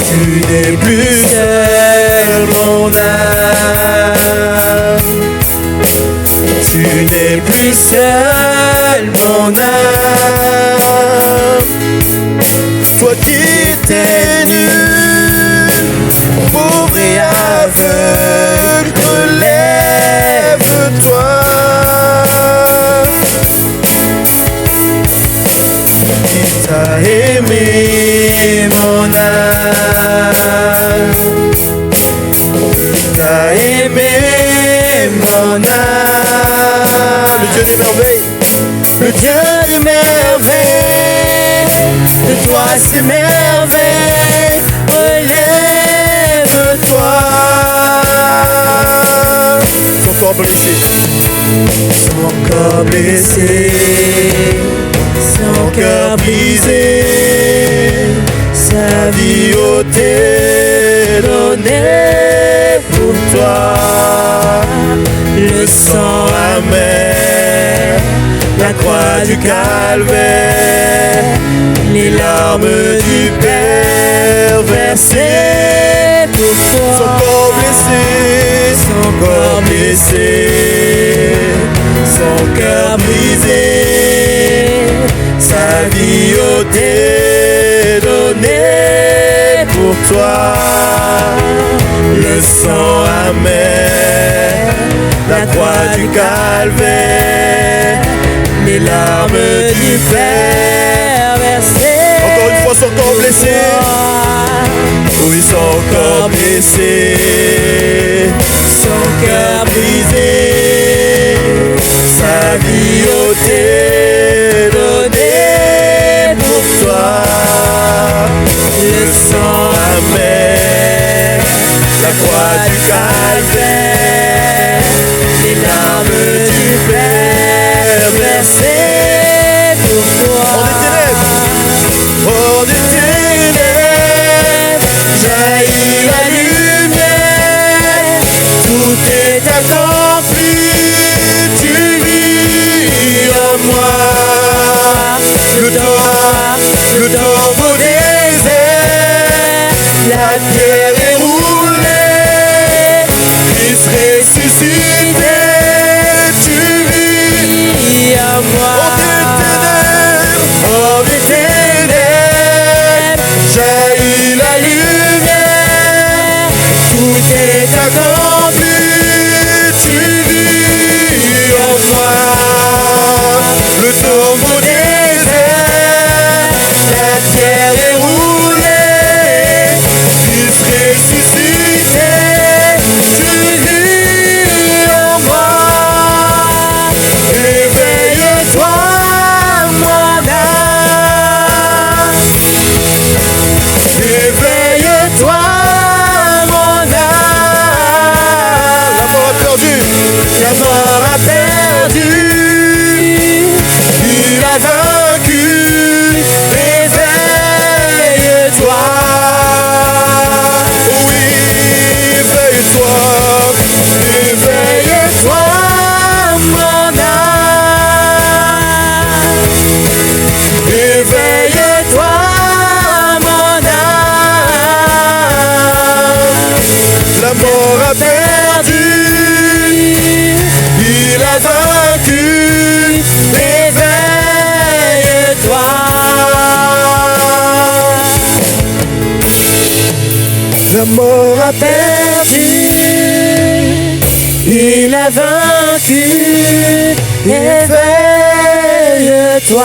Tu n'es plus seul, mon âme. Tu n'es plus seul, mon âme. Toi qui étais nu, pauvre et aveugle, relève-toi. Il t'a aimé, mon âme. T'as aimé mon âme. Le Dieu des merveilles. Le Dieu des merveilles. De toi ces merveilles. Relève-toi. Son corps blessé. Son corps blessé. Son cœur brisé. Sa vie ôtée, donnée pour toi. Le sang amer, la croix du calvaire, les larmes du Père versé pour toi. Son corps blessé, Son corps blessé, son cœur brisé, sa vie ôtée, donnée pour toi. Le sang amer, la croix du calvaire, les larmes du Père versées. encore une fois son corps blessé. Oui, son corps blessé, son cœur brisé, sa vie ôtée, donnée pour toi. Le sang amer, la croix du calvaire, les larmes du Père versées pour toi. Hors des ténèbres, Jaillit la lumière, tout est accompli, tu vis en moi. Le tombeau désert, la terre est roulée, Christ ressuscité, tu vis en moi. Hors des ténèbres, jaillit la lumière, tout est accompli, tu vis en moi. Le tombeau désert, la terre est roulée, Christ ressuscité, tu vis en moi. Réveille-toi, mon âme. Réveille-toi, mon âme. la mort a perdu. La mort a perdu, il a vaincu. Réveille-toi. Oui, éveille-toi. Réveille-toi, mon âme. Réveille-toi, mon âme. La mort a Perdu, il a vaincu. Réveille-toi. La mort a Perdu, il a vaincu. Réveille-toi.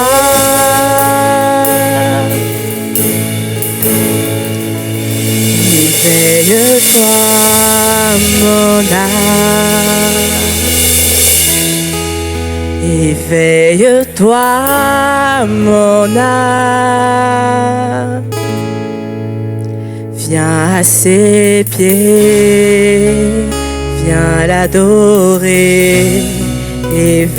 Réveille-toi, mon âme. Éveille-toi, mon âme. Viens à ses pieds, viens l'adorer. Éveille-toi.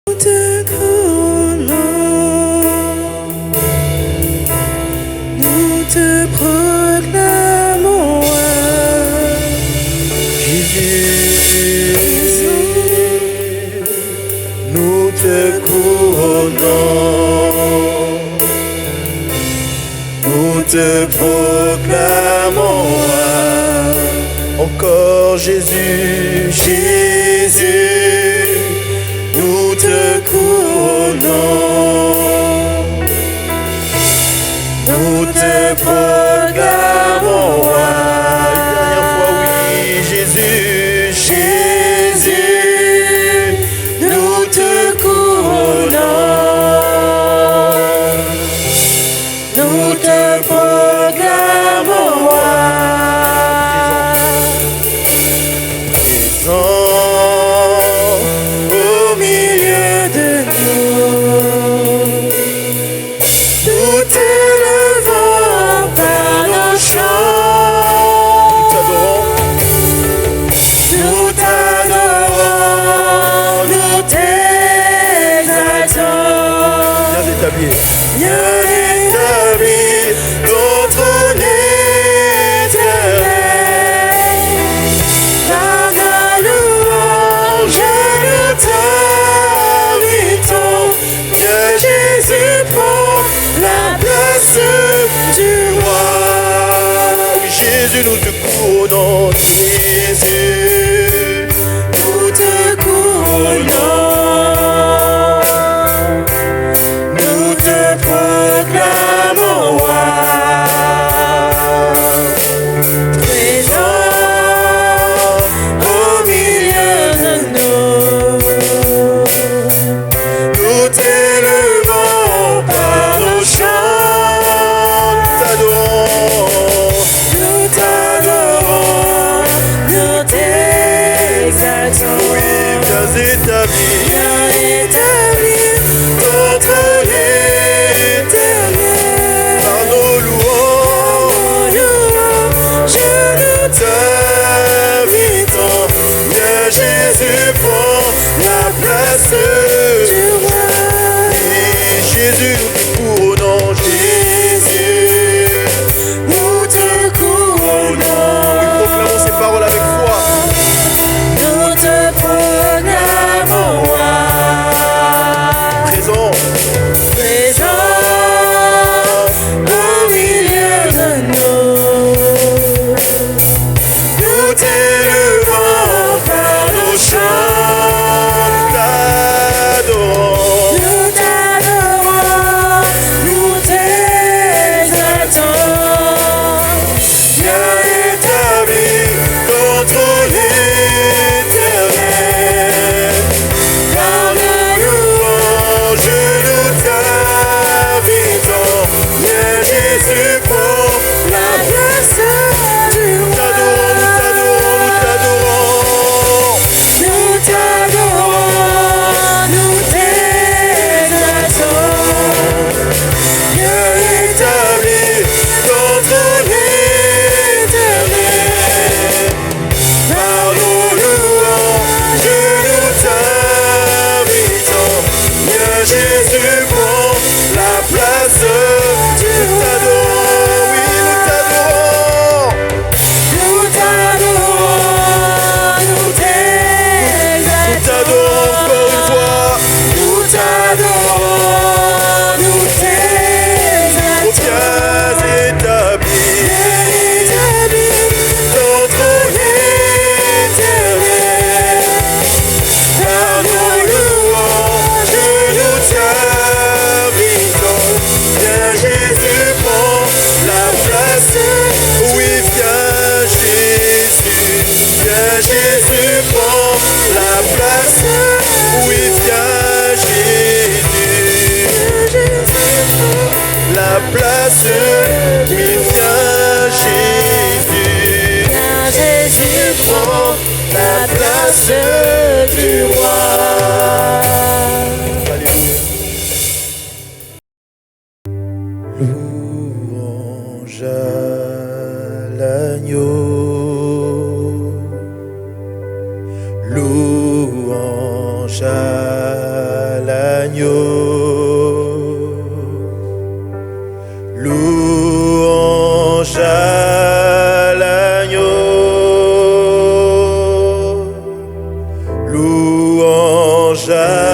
Nous te couronnons, nous te proclamons. Jésus, nous te couronnons, nous te proclamons. Encore Jésus, Jésus, nous te couronnons, nous te proclamons. Dernière fois, oui, Jésus, Jésus, Nous te couronnons, nous te proclamons. Au milieu de nous, nous t'élevons par nos chants. Nous t'adorons, nous t'exaltons. Viens d'établir. Viens établir notre éternel. Pardonne-nous Oui, viens établir ton trône éternel. Par nos louanges, nous t'invitons. Viens Jésus, prends la place du roi. Et Jésus, nous couronnons, Jésus, nous te couronnons. Oui, proclamons ces paroles avec foi. Nous te proclamons roi. Présent au milieu de nous. Nous t'élevons par nos chants, t'adorons. Nous t'adorons, nous t'exaltons. Viens établir ton trône éternel. Par nos louanges, nous t'invitons. Viens Jésus, prends la place du roi. Nous t'adorons, nous t'exaltons. Viens établir ton trône éternel. Par nos louanges, nous t'invitons. Viens Jésus, prends la place du roi. Oui, nous t'adorons. Nous t'adorons, nous t'exaltons. Nous t'adorons encore une fois. Nous t'adorons, nous t'exaltons. Viens établir ton trône éternel. Par nos louanges, nous t'invitons. Viens Jésus, prends la place. Oui, viens Jésus, prends la place. Oui, viens Jésus, la place. Oui, viens Jésus, prends la place du roi. Louange à l'agneau. Louange à l'agneau. Louange à l'agneau. Louange à